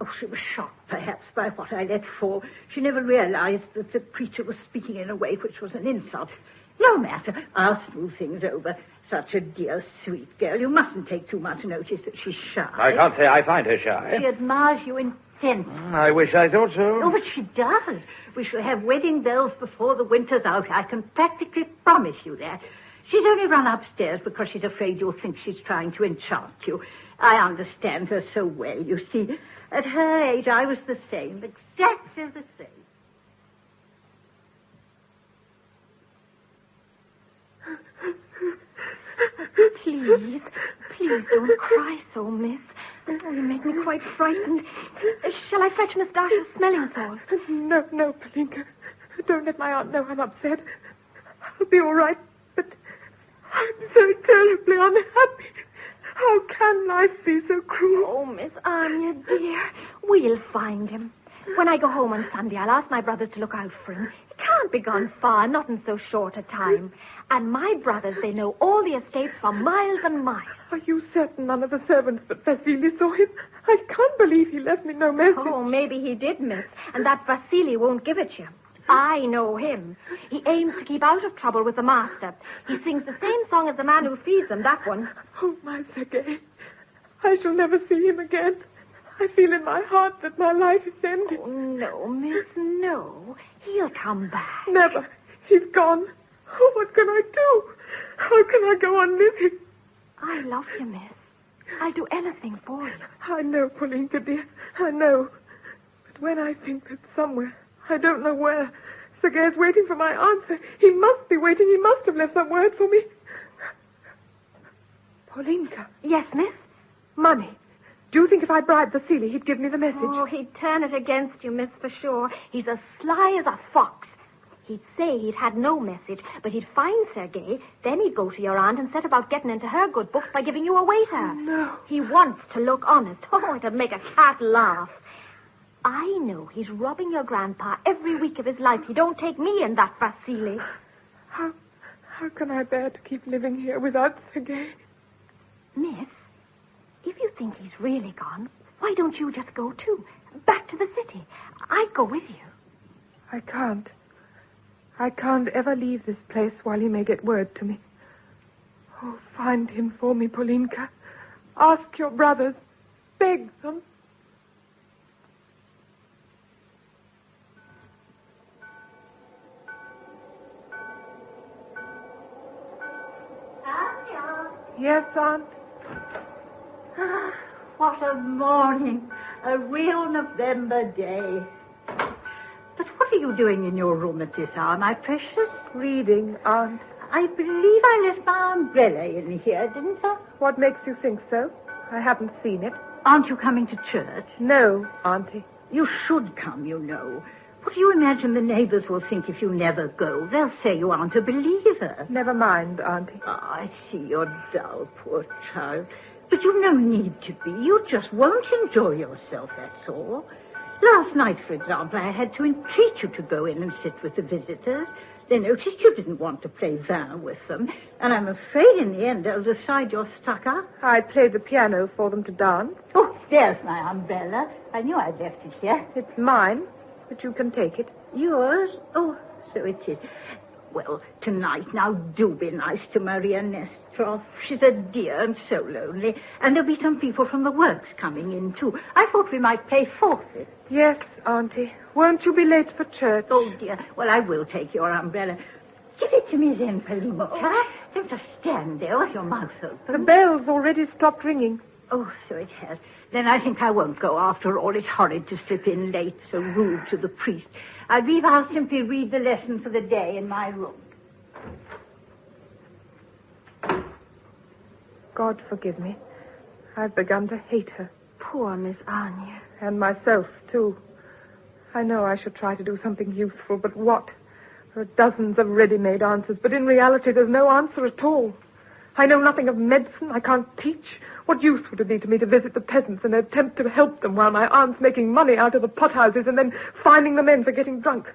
[SPEAKER 6] Oh, she was shocked, perhaps, by what I let fall. She never realized that the creature was speaking in a way which was an insult. No matter. I'll smooth things over. Such a dear, sweet girl. You mustn't take too much notice that she's shy.
[SPEAKER 9] I can't say I find her shy.
[SPEAKER 6] She admires you intensely.
[SPEAKER 9] I wish I thought so.
[SPEAKER 6] Oh, but she does. We shall have wedding bells before the winter's out. I can practically promise you that. She's only run upstairs because she's afraid you'll think she's trying to enchant you. I understand her so well, you see. At her age, I was the same, exactly the same.
[SPEAKER 7] Please don't cry so, miss. Oh, you make me quite frightened. Shall I fetch Miss Darsh's smelling salts?
[SPEAKER 2] No, Palinka. Don't let my aunt know I'm upset. I'll be all right, but I'm so terribly unhappy. How can life be so cruel?
[SPEAKER 7] Oh, Miss Anya, dear, we'll find him. When I go home on Sunday, I'll ask my brothers to look out for him. He can't be gone far, not in so short a time. And my brothers, they know all the estates for miles and miles.
[SPEAKER 2] Are you certain none of the servants but Vasily saw him? I can't believe he left me no message.
[SPEAKER 7] Oh, maybe he did, miss, and that Vasily won't give it you. I know him. He aims to keep out of trouble with the master. He sings the same song as the man who feeds him, that one.
[SPEAKER 2] Oh, my Sergei. I shall never see him again. I feel in my heart that my life is ended.
[SPEAKER 7] Oh, no, miss, no. He'll come back.
[SPEAKER 2] Never. He's gone. Oh, what can I do? How can I go on living?
[SPEAKER 7] I love you, miss. I'll do anything for you.
[SPEAKER 2] I know, Paulinka, dear. I know. But when I think that somewhere, I don't know where, Sergei's waiting for my answer. He must be waiting. He must have left some word for me. Paulinka.
[SPEAKER 7] Yes, miss?
[SPEAKER 2] Money. Do you think if I bribed Vasily, he'd give me the message?
[SPEAKER 7] Oh, he'd turn it against you, miss, for sure. He's as sly as a fox. He'd say he'd had no message, but he'd find Sergei, then he'd go to your aunt and set about getting into her good books by giving you a waiter.
[SPEAKER 2] No.
[SPEAKER 7] He wants to look honest. Oh, it'd make a cat laugh. I know he's robbing your grandpa every week of his life. He don't take me in that, Vasily.
[SPEAKER 2] How can I bear to keep living here without Sergei?
[SPEAKER 7] Miss, if you think he's really gone, why don't you just go, too? Back to the city. I'd go with you.
[SPEAKER 2] I can't. I can't ever leave this place while he may get word to me. Oh, find him for me, Paulinka. Ask your brothers. Beg them.
[SPEAKER 6] Anya.
[SPEAKER 2] Yes, Aunt?
[SPEAKER 6] What a morning. A real November day. But what are you doing in your room at this hour, my precious?
[SPEAKER 2] Reading, Aunt.
[SPEAKER 6] I believe I left my umbrella in here, didn't I?
[SPEAKER 2] What makes you think so? I haven't seen it.
[SPEAKER 6] Aren't you coming to church?
[SPEAKER 2] No, Auntie.
[SPEAKER 6] You should come, you know. What do you imagine the neighbors will think if you never go? They'll say you aren't a believer.
[SPEAKER 2] Never mind, Auntie.
[SPEAKER 6] Oh, I see you're dull, poor child. But you've no need to be. You just won't enjoy yourself, that's all. Last night, for example, I had to entreat you to go in and sit with the visitors. They noticed you didn't want to play vin with them, and I'm afraid in the end they'll decide you're stuck up.
[SPEAKER 2] I played the piano for them to dance.
[SPEAKER 6] Oh, there's my umbrella. I knew I'd left it here.
[SPEAKER 2] It's mine, but you can take it.
[SPEAKER 6] Yours? Oh, so it is. Well, tonight, now do be nice to Maria Nestrov. She's a dear and so lonely. And there'll be some people from the works coming in, too. I thought we might play forfeit.
[SPEAKER 2] Yes, Auntie. Won't you be late for church?
[SPEAKER 6] Oh, dear. Well, I will take your umbrella. Give it to me then, Palinka. Oh. Don't just stand there with your mouth open.
[SPEAKER 2] The bell's already stopped ringing.
[SPEAKER 6] Oh, so it has. Then I think I won't go after all. It's horrid to slip in late, so rude to the priest. I believe I'll simply read the lesson for the day in my room.
[SPEAKER 2] God forgive me. I've begun to hate her.
[SPEAKER 7] Poor Miss Anya.
[SPEAKER 2] And myself, too. I know I should try to do something useful, but what? There are dozens of ready-made answers, but in reality there's no answer at all. I know nothing of medicine. I can't teach. What use would it be to me to visit the peasants and attempt to help them while my aunt's making money out of the pothouses and then fining the men for getting drunk?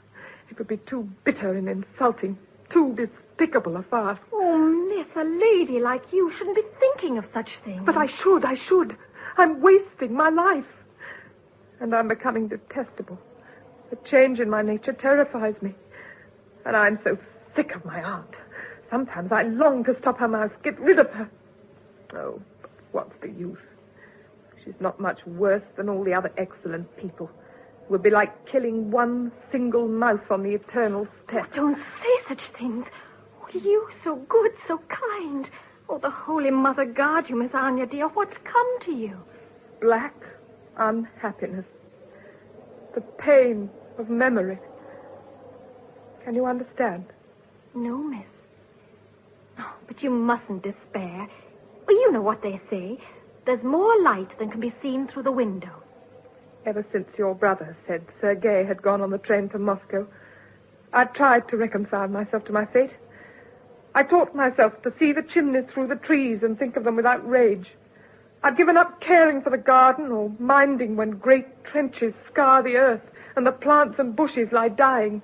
[SPEAKER 2] It would be too bitter and insulting, too despicable a farce.
[SPEAKER 7] Oh, miss, a lady like you shouldn't be thinking of such things.
[SPEAKER 2] But I should. I'm wasting my life. And I'm becoming detestable. The change in my nature terrifies me. And I'm so sick of my aunt. Sometimes I long to stop her mouth, get rid of her. Oh, but what's the use? She's not much worse than all the other excellent people. It would be like killing one single mouse on the eternal step.
[SPEAKER 7] Oh, don't say such things. Oh, you, so good, so kind. Oh, the Holy Mother guard you, Miss Anya, dear. What's come to you?
[SPEAKER 2] Black unhappiness. The pain of memory. Can you understand?
[SPEAKER 7] No, miss. Oh, but you mustn't despair. Well, you know what they say. There's more light than can be seen through the window.
[SPEAKER 2] Ever since your brother said Sergei had gone on the train to Moscow, I tried to reconcile myself to my fate. I taught myself to see the chimneys through the trees and think of them without rage. I've given up caring for the garden or minding when great trenches scar the earth and the plants and bushes lie dying.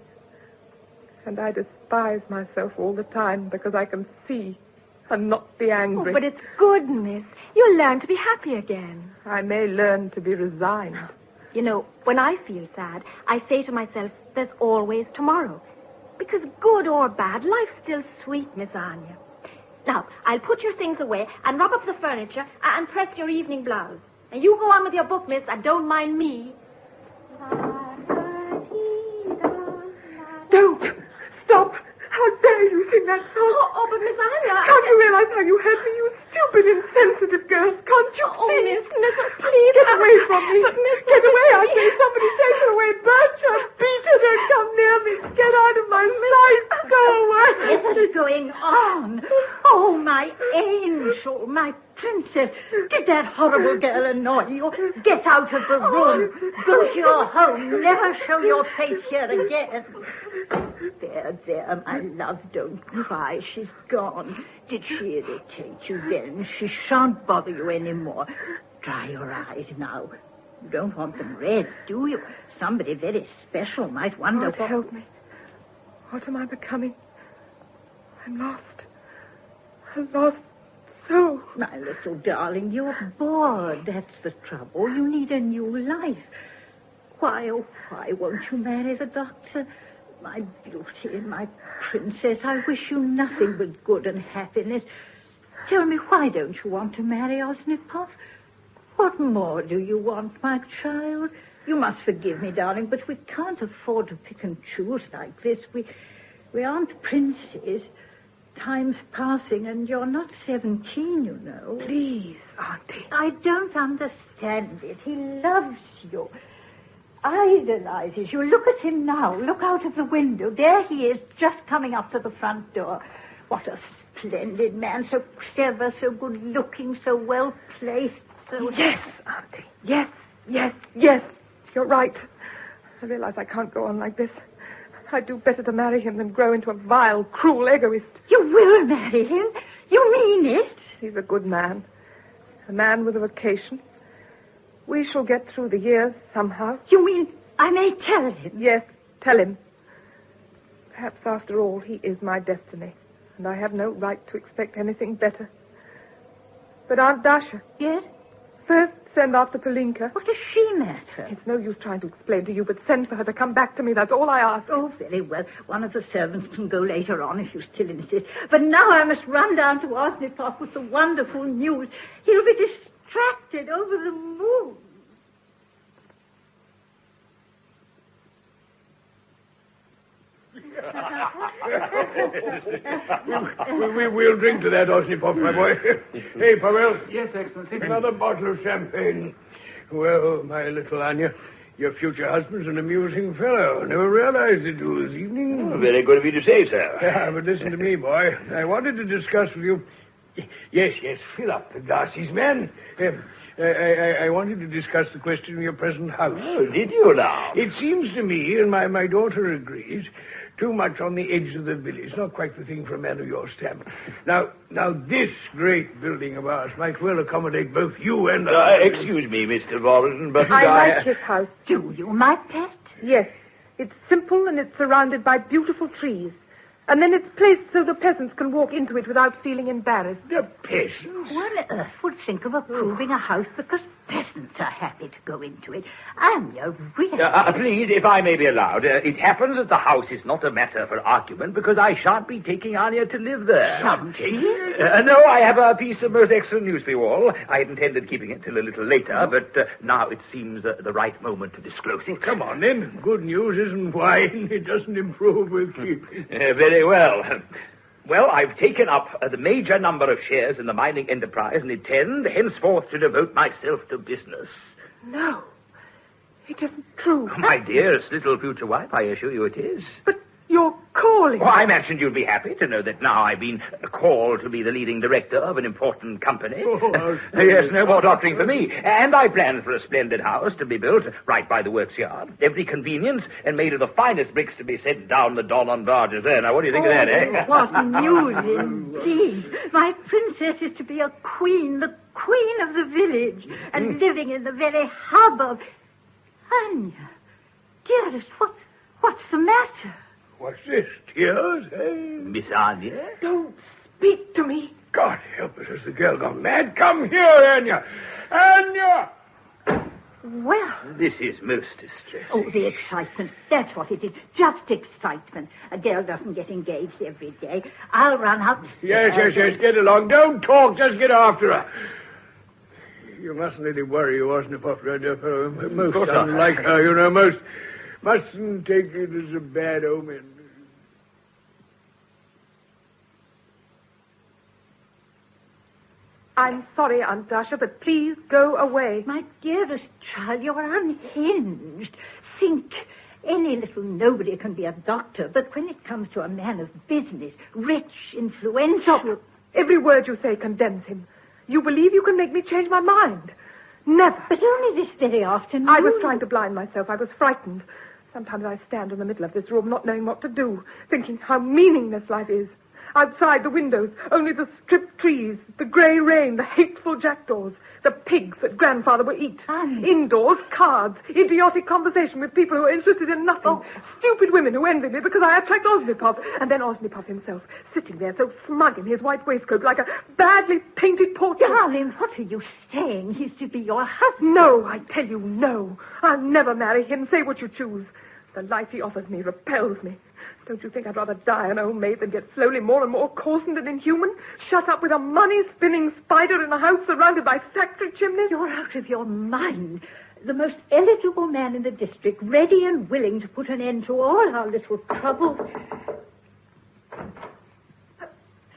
[SPEAKER 2] And I despise myself all the time because I can see and not be angry.
[SPEAKER 7] Oh, but it's good, miss. You'll learn to be happy again.
[SPEAKER 2] I may learn to be resigned.
[SPEAKER 7] You know, when I feel sad, I say to myself, there's always tomorrow. Because good or bad, life's still sweet, Miss Anya. Now, I'll put your things away and rub up the furniture and press your evening blouse. And you go on with your book, miss, and don't mind me.
[SPEAKER 2] Don't! Stop! How dare you sing that song?
[SPEAKER 7] Oh, but Miss Anya...
[SPEAKER 2] Can't you realize how you hurt me, you stupid, insensitive girl? Can't you
[SPEAKER 7] Oh,
[SPEAKER 2] see?
[SPEAKER 7] miss, please...
[SPEAKER 2] Get away from me.
[SPEAKER 7] But, miss...
[SPEAKER 2] Get away, I say. Somebody take her away. Bertha, Peter, don't come near me. Get out of my sight. Go away.
[SPEAKER 6] What is going on? Oh, my angel, my princess. Did that horrible girl annoy you? Get out of the room. Go to your home. Never show your face here again. There, my love, don't cry. She's gone. Did she irritate you then? She shan't bother you anymore. Dry your eyes now. You don't want them red, do you? Somebody very special might wonder
[SPEAKER 2] God help me. What am I becoming? I'm lost. I'm lost so.
[SPEAKER 6] My little darling, you're bored. That's the trouble. You need a new life. Why, oh, why won't you marry the doctor? My beauty, my princess, I wish you nothing but good and happiness. Tell me, why don't you want to marry Osnipov? What more do you want, my child? You must forgive me, darling, but we can't afford to pick and choose like this. We aren't princes. Time's passing, and you're not 17, you know.
[SPEAKER 2] Please, Auntie.
[SPEAKER 6] I don't understand it. He loves you. Idolizes you. Look at him now. Look out of the window. There he is, just coming up to the front door. What a splendid man. So clever, so good-looking, so well-placed. So...
[SPEAKER 2] Yes, Auntie. Yes. You're right. I realize I can't go on like this. I'd do better to marry him than grow into a vile, cruel egoist.
[SPEAKER 6] You will marry him? You mean it?
[SPEAKER 2] He's a good man. A man with a vocation. We shall get through the years somehow.
[SPEAKER 6] You mean I may tell him?
[SPEAKER 2] Yes, tell him. Perhaps, after all, he is my destiny, and I have no right to expect anything better. But Aunt Dasha...
[SPEAKER 6] Yes?
[SPEAKER 2] First, send after Polinka.
[SPEAKER 6] What does she matter?
[SPEAKER 2] It's no use trying to explain to you, but send for her to come back to me. That's all I ask.
[SPEAKER 6] Oh, very well. One of the servants can go later on if you still insist. But now I must run down to Osnipov with the wonderful news. He'll be distracted, over the moon.
[SPEAKER 5] We'll drink to that, Osnipov, my boy. Hey, Pavel.
[SPEAKER 3] Yes, Excellency.
[SPEAKER 5] Another bottle of champagne. Well, my little Anya, your future husband's an amusing fellow. Never realized it till this evening.
[SPEAKER 9] Oh, very good of you to say so.
[SPEAKER 5] Yeah, but listen to me, boy. I wanted to discuss with you... Yes, fill up the glasses, man. I wanted to discuss the question of your present house.
[SPEAKER 9] Oh, did you now?
[SPEAKER 5] It seems to me, and my daughter agrees, Too much on the edge of the village. Not quite the thing for a man of your stamp. Now, this great building of ours might well accommodate both you and
[SPEAKER 9] Excuse me, Mr. Warren, but
[SPEAKER 2] I like his house.
[SPEAKER 6] Do you, my pet?
[SPEAKER 2] Yes. It's simple and it's surrounded by beautiful trees. And then it's placed so the peasants can walk into it without feeling embarrassed.
[SPEAKER 5] The peasants?
[SPEAKER 6] Who on earth would think of approving a house because peasants are happy to go into it? Anya, really?
[SPEAKER 9] Please, if I may be allowed, it happens that the house is not a matter for argument because I shan't be taking Anya to live there.
[SPEAKER 6] Shan't you?
[SPEAKER 9] No, I have a piece of most excellent news for you all. I had intended keeping it till a little later, but now it seems the right moment to disclose it.
[SPEAKER 5] Come on, then. Good news isn't wine. It doesn't improve with keeping.
[SPEAKER 9] Very well. Well, I've taken up the major number of shares in the mining enterprise and intend henceforth to devote myself to business.
[SPEAKER 2] No. It isn't true.
[SPEAKER 9] Oh, my dearest little future wife, I assure you it is.
[SPEAKER 2] But you're calling.
[SPEAKER 9] Well, I imagined you'd be happy to know that now I've been called to be the leading director of an important company. Yes, no more doctoring for me. And I plan for a splendid house to be built right by the works yard. Every convenience and made of the finest bricks to be sent down the Don on barges there. Now, what do you think of that, eh?
[SPEAKER 6] What news indeed. My princess is to be a queen, the queen of the village, and living in the very hub of... Anya, dearest, what's the matter?
[SPEAKER 5] What's this? Tears, eh?
[SPEAKER 9] Miss Anya?
[SPEAKER 2] Don't speak to me.
[SPEAKER 5] God help us, has the girl gone mad? Come here, Anya! Anya!
[SPEAKER 6] Well...
[SPEAKER 9] This is most distressing.
[SPEAKER 6] Oh, the excitement. That's what it is. Just excitement. A girl doesn't get engaged every day. I'll run upstairs.
[SPEAKER 5] Yes. Get along. Don't talk. Just get after her. You mustn't let it worry you, wasn't it, Potter? Most unlike her, you know. Mustn't take it as a bad omen.
[SPEAKER 2] I'm sorry, Aunt Dasha, but please go away.
[SPEAKER 6] My dearest child, you're unhinged. Think, any little nobody can be a doctor, but when it comes to a man of business, rich, influential...
[SPEAKER 2] Every word you say condemns him. You believe you can make me change my mind. Never.
[SPEAKER 6] But only this very afternoon.
[SPEAKER 2] I was trying to blind myself. I was frightened. Sometimes I stand in the middle of this room not knowing what to do, thinking how meaningless life is. Outside the windows, only the stripped trees, the grey rain, the hateful jackdaws, the pigs that grandfather would eat. Indoors, cards, idiotic conversation with people who are interested in nothing. Stupid women who envy me because I attract Osnipov. And then Osnipov himself, sitting there so smug in his white waistcoat like a badly painted portrait.
[SPEAKER 6] Darling, what are you saying? He's to be your husband.
[SPEAKER 2] No, I tell you, no. I'll never marry him. Say what you choose. The life he offers me repels me. Don't you think I'd rather die an old maid than get slowly more and more coarsened and inhuman? Shut up with a money-spinning spider in a house surrounded by factory chimneys?
[SPEAKER 6] You're out of your mind. The most eligible man in the district, ready and willing to put an end to all our little troubles.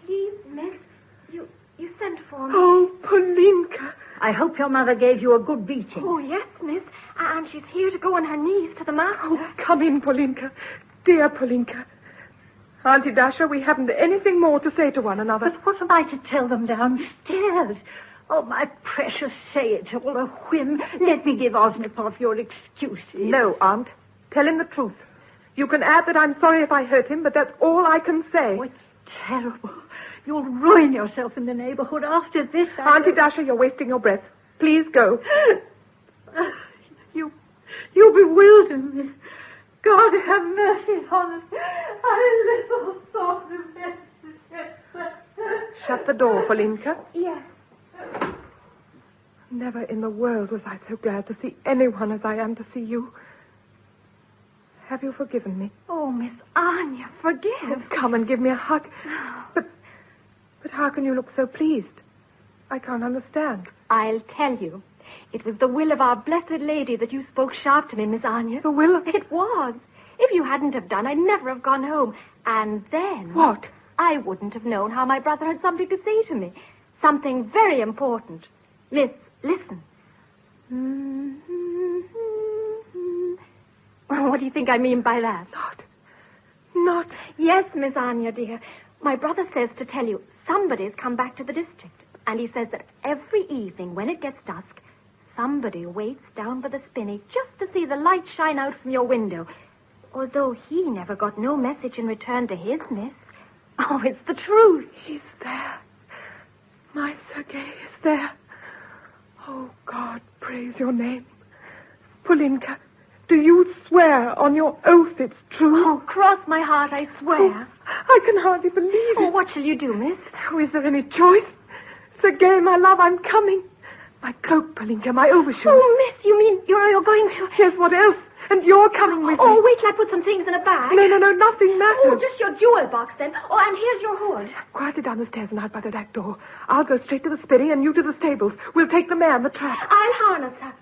[SPEAKER 7] Please, miss, you sent for me.
[SPEAKER 2] Oh, Polinka.
[SPEAKER 6] I hope your mother gave you a good beating.
[SPEAKER 7] Oh, yes, miss. And she's here to go on her knees to the master.
[SPEAKER 2] Oh, come in, Polinka. Dear Polinka. Auntie Dasha, we haven't anything more to say to one another.
[SPEAKER 6] But what am I to tell them downstairs? Oh, my precious, say it's all a whim. Let me give Osnipov your excuses.
[SPEAKER 2] No, Aunt. Tell him the truth. You can add that I'm sorry if I hurt him, but that's all I can say.
[SPEAKER 6] Oh, it's terrible. You'll ruin yourself in the neighborhood after this.
[SPEAKER 2] Auntie Dasha, you're wasting your breath. Please go.
[SPEAKER 6] You bewilder me. God have mercy on us. I little thought of it.
[SPEAKER 2] Shut the door, Polinka.
[SPEAKER 7] Yes.
[SPEAKER 2] Never in the world was I so glad to see anyone as I am to see you. Have you forgiven me?
[SPEAKER 7] Oh, Miss Anya, forgive.
[SPEAKER 2] Oh, come and give me a hug. But how can you look so pleased? I can't understand.
[SPEAKER 7] I'll tell you. It was the will of our blessed lady that you spoke sharp to me, Miss Anya.
[SPEAKER 2] The will of...
[SPEAKER 7] It was. If you hadn't have done, I'd never have gone home. And then...
[SPEAKER 2] What?
[SPEAKER 7] I wouldn't have known how my brother had something to say to me. Something very important. Miss, listen. What do you think I mean by that?
[SPEAKER 2] Not...
[SPEAKER 7] Yes, Miss Anya, dear. My brother says to tell you somebody's come back to the district. And he says that every evening when it gets dusk, somebody waits down by the spinney just to see the light shine out from your window. Although he never got no message in return to his, miss. Oh, it's the truth.
[SPEAKER 2] He's there. My Sergei is there. Oh, God, praise your name. Polinka, do you swear on your oath it's true?
[SPEAKER 7] Oh, cross my heart, I swear.
[SPEAKER 2] Oh, I can hardly believe it.
[SPEAKER 7] Oh, what shall you do, miss?
[SPEAKER 2] Oh, is there any choice? Sergei, my love, I'm coming. My cloak, Polinka, my overshoes.
[SPEAKER 7] Oh, miss, you mean you're going to...
[SPEAKER 2] Yes, what else? And you're coming with me.
[SPEAKER 7] Oh, wait till I put some things in a bag.
[SPEAKER 2] No, nothing matters.
[SPEAKER 7] Oh, just your jewel box, then. Oh, and here's your hood.
[SPEAKER 2] Quietly down the stairs and out by the back door. I'll go straight to the spinney and you to the stables. We'll take the mare and the trap.
[SPEAKER 7] I'll harness her.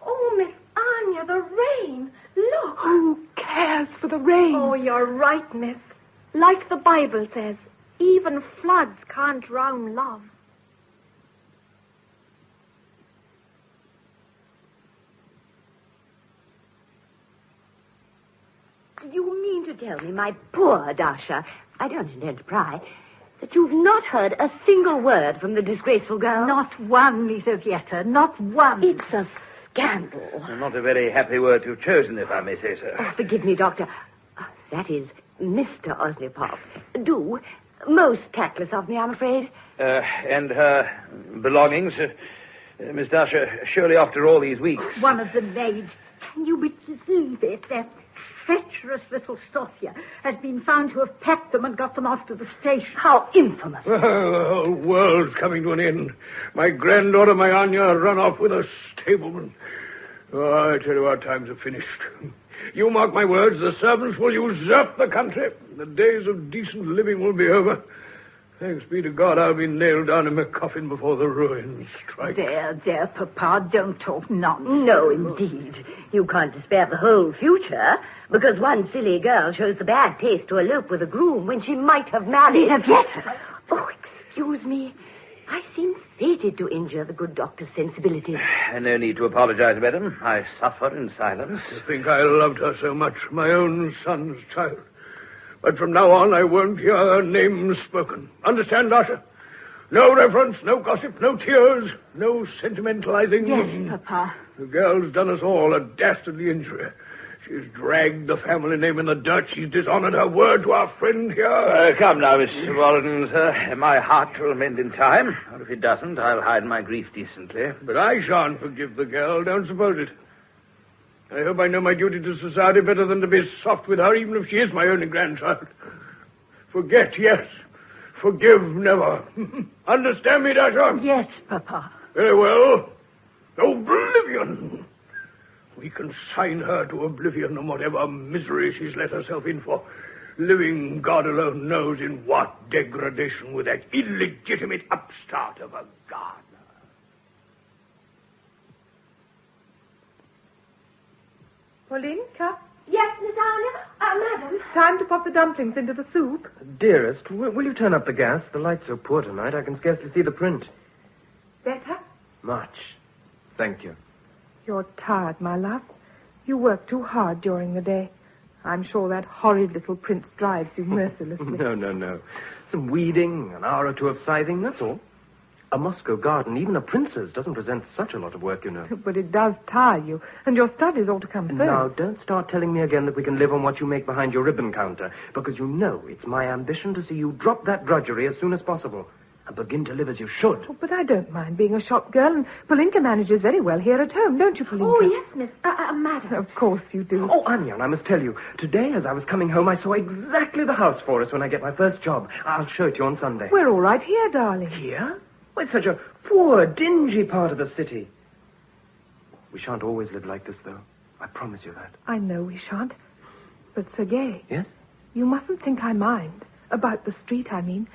[SPEAKER 7] Oh, Miss Anya, the rain. Look.
[SPEAKER 2] Who cares for the rain?
[SPEAKER 7] Oh, you're right, miss. Like the Bible says, even floods can't drown love.
[SPEAKER 8] You mean to tell me, my poor Dasha, I don't intend to pry, that you've not heard a single word from the disgraceful girl?
[SPEAKER 6] Not one, Miss Ovietta, not one.
[SPEAKER 8] It's a scandal.
[SPEAKER 9] Not a very happy word to have chosen, if I may say so.
[SPEAKER 8] Oh, forgive me, Doctor. That is Mr. Oslipov. Do. Most tactless of me, I'm afraid.
[SPEAKER 9] And her belongings, Miss Dasha, surely after all these weeks...
[SPEAKER 6] One of the maids. Can you believe it? That treacherous little Sophia has been found to have packed them and got them off to the station.
[SPEAKER 8] How infamous.
[SPEAKER 5] The whole world's coming to an end. My granddaughter, my Anya, run off with a stableman. Oh, I tell you, our times are finished. You mark my words, the servants will usurp the country. The days of decent living will be over. Thanks be to God, I'll be nailed down in my coffin before the ruins strike.
[SPEAKER 6] There, Papa, don't talk nonsense.
[SPEAKER 8] No, indeed. You can't despair the whole future, because one silly girl shows the bad taste to elope with a groom when she might have married...
[SPEAKER 6] Yes.
[SPEAKER 8] Oh, excuse me. I seem fated to injure the good doctor's sensibility.
[SPEAKER 9] No need to apologize, madam. I suffer in silence.
[SPEAKER 5] To think I loved her so much, my own son's child. But from now on, I won't hear her name spoken. Understand, Dasha? No reference, no gossip, no tears, no sentimentalizing.
[SPEAKER 6] Yes, Papa.
[SPEAKER 5] The girl's done us all a dastardly injury. She's dragged the family name in the dirt. She's dishonored her word to our friend here.
[SPEAKER 9] Come now, Mr. Walden, sir. My heart will mend in time. Or if it doesn't, I'll hide my grief decently.
[SPEAKER 5] But I shan't forgive the girl, don't suppose it. I hope I know my duty to society better than to be soft with her, even if she is my only grandchild. Forget, yes. Forgive, never. Understand me, Dasha?
[SPEAKER 6] Yes, Papa.
[SPEAKER 5] Very well. Oblivion. We consign her to oblivion on whatever misery she's let herself in for. Living, God alone knows in what degradation with that illegitimate upstart of a gardener.
[SPEAKER 2] Polinka,
[SPEAKER 7] Yes, Miss Anya? Madam?
[SPEAKER 2] time to pop the dumplings into the soup.
[SPEAKER 4] Dearest, will you turn up the gas? The light's so poor tonight, I can scarcely see the print.
[SPEAKER 2] Better?
[SPEAKER 4] Much. Thank you.
[SPEAKER 2] You're tired, my love. You work too hard during the day. I'm sure that horrid little prince drives you mercilessly.
[SPEAKER 4] No. Some weeding, an hour or two of scything, that's all. A Moscow garden, even a prince's, doesn't present such a lot of work, you know.
[SPEAKER 2] But it does tire you, and your studies ought to come first.
[SPEAKER 4] Now, don't start telling me again that we can live on what you make behind your ribbon counter, because you know it's my ambition to see you drop that drudgery as soon as possible and begin to live as you should.
[SPEAKER 2] Oh, but I don't mind being a shop girl, and Polinka manages very well here at home, don't you, Polinka?
[SPEAKER 7] Oh, yes, Miss... Madam.
[SPEAKER 2] Of course you do.
[SPEAKER 4] Oh, Anya, I must tell you, today as I was coming home, I saw exactly the house for us when I get my first job. I'll show it to you on Sunday.
[SPEAKER 2] We're all right here, darling.
[SPEAKER 4] Here? Well, it's such a poor, dingy part of the city. We shan't always live like this, though. I promise you that.
[SPEAKER 2] I know we shan't. But, Sergei...
[SPEAKER 4] Yes?
[SPEAKER 2] You mustn't think I mind. About the street, I mean.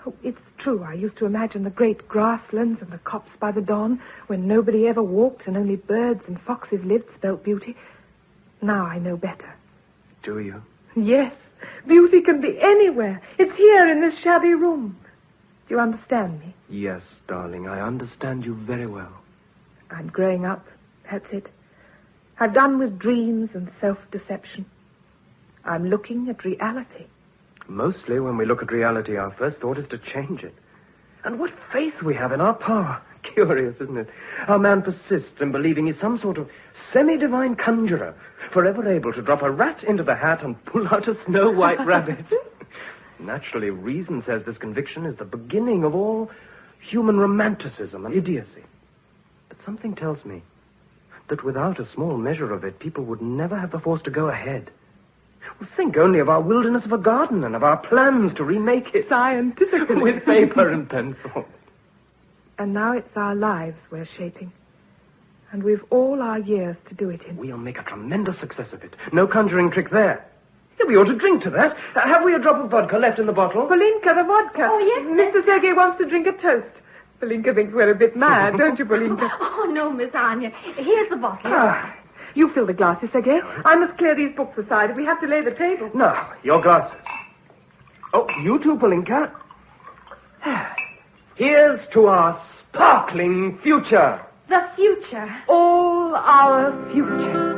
[SPEAKER 2] Oh, it's true, I used to imagine the great grasslands and the copse by the Don, when nobody ever walked and only birds and foxes lived, spelt beauty. Now I know better.
[SPEAKER 4] Do you?
[SPEAKER 2] Yes. Beauty can be anywhere. It's here in this shabby room. Do you understand me?
[SPEAKER 4] Yes, darling, I understand you very well.
[SPEAKER 2] I'm growing up. That's it. I've done with dreams and self-deception. I'm looking at reality.
[SPEAKER 4] Mostly when we look at reality, our first thought is to change it. And what faith we have in our power. curious, isn't it? Our man persists in believing he's some sort of semi-divine conjurer, forever able to drop a rat into the hat and pull out a snow-white rabbit. Naturally, reason says this conviction is the beginning of all human romanticism and idiocy. But something tells me that without a small measure of it, people would never have the force to go ahead. Well, think only of our wilderness of a garden and of our plans to remake it.
[SPEAKER 2] Scientifically.
[SPEAKER 4] With paper and pencil.
[SPEAKER 2] And now it's our lives we're shaping. And we've all our years to do it in.
[SPEAKER 4] We'll make a tremendous success of it. No conjuring trick there. Yeah, we ought to drink to that. Have we a drop of vodka left in the bottle?
[SPEAKER 2] Polinka, the vodka.
[SPEAKER 7] Oh, yes.
[SPEAKER 2] Mr. Sergei wants to drink a toast. Polinka thinks we're a bit mad, don't you, Polinka?
[SPEAKER 7] Oh, no, Miss Anya. Here's the bottle.
[SPEAKER 2] You fill the glasses, Sergei. I must clear these books aside if we have to lay the table.
[SPEAKER 4] No, your glasses. Oh, you too, Polinka. Here's to our sparkling future.
[SPEAKER 7] The future.
[SPEAKER 2] All our future.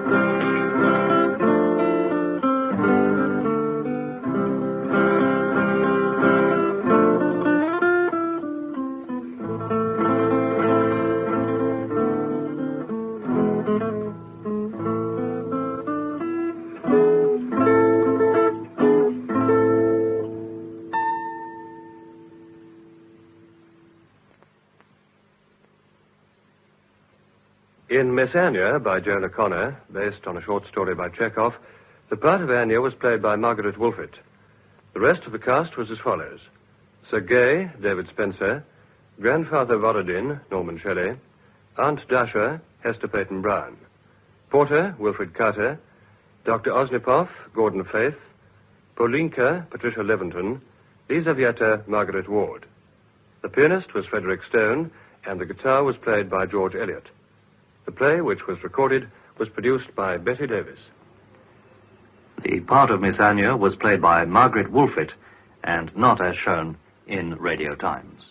[SPEAKER 1] In Miss Anya, by Joan O'Connor, based on a short story by Chekhov, the part of Anya was played by Margaret Wolfett. The rest of the cast was as follows. Sergei, David Spencer, Grandfather Rododin, Norman Shelley, Aunt Dasha, Hester Peyton Brown, Porter, Wilfred Carter, Dr. Osnipoff, Gordon Faith, Polinka, Patricia Leventon, Lizaveta, Margaret Ward. The pianist was Frederick Stone, and the guitar was played by George Eliot. The play, which was recorded, was produced by Bessie Davis.
[SPEAKER 10] The part of Miss Anya was played by Margaret Wolfett, and not as shown in Radio Times.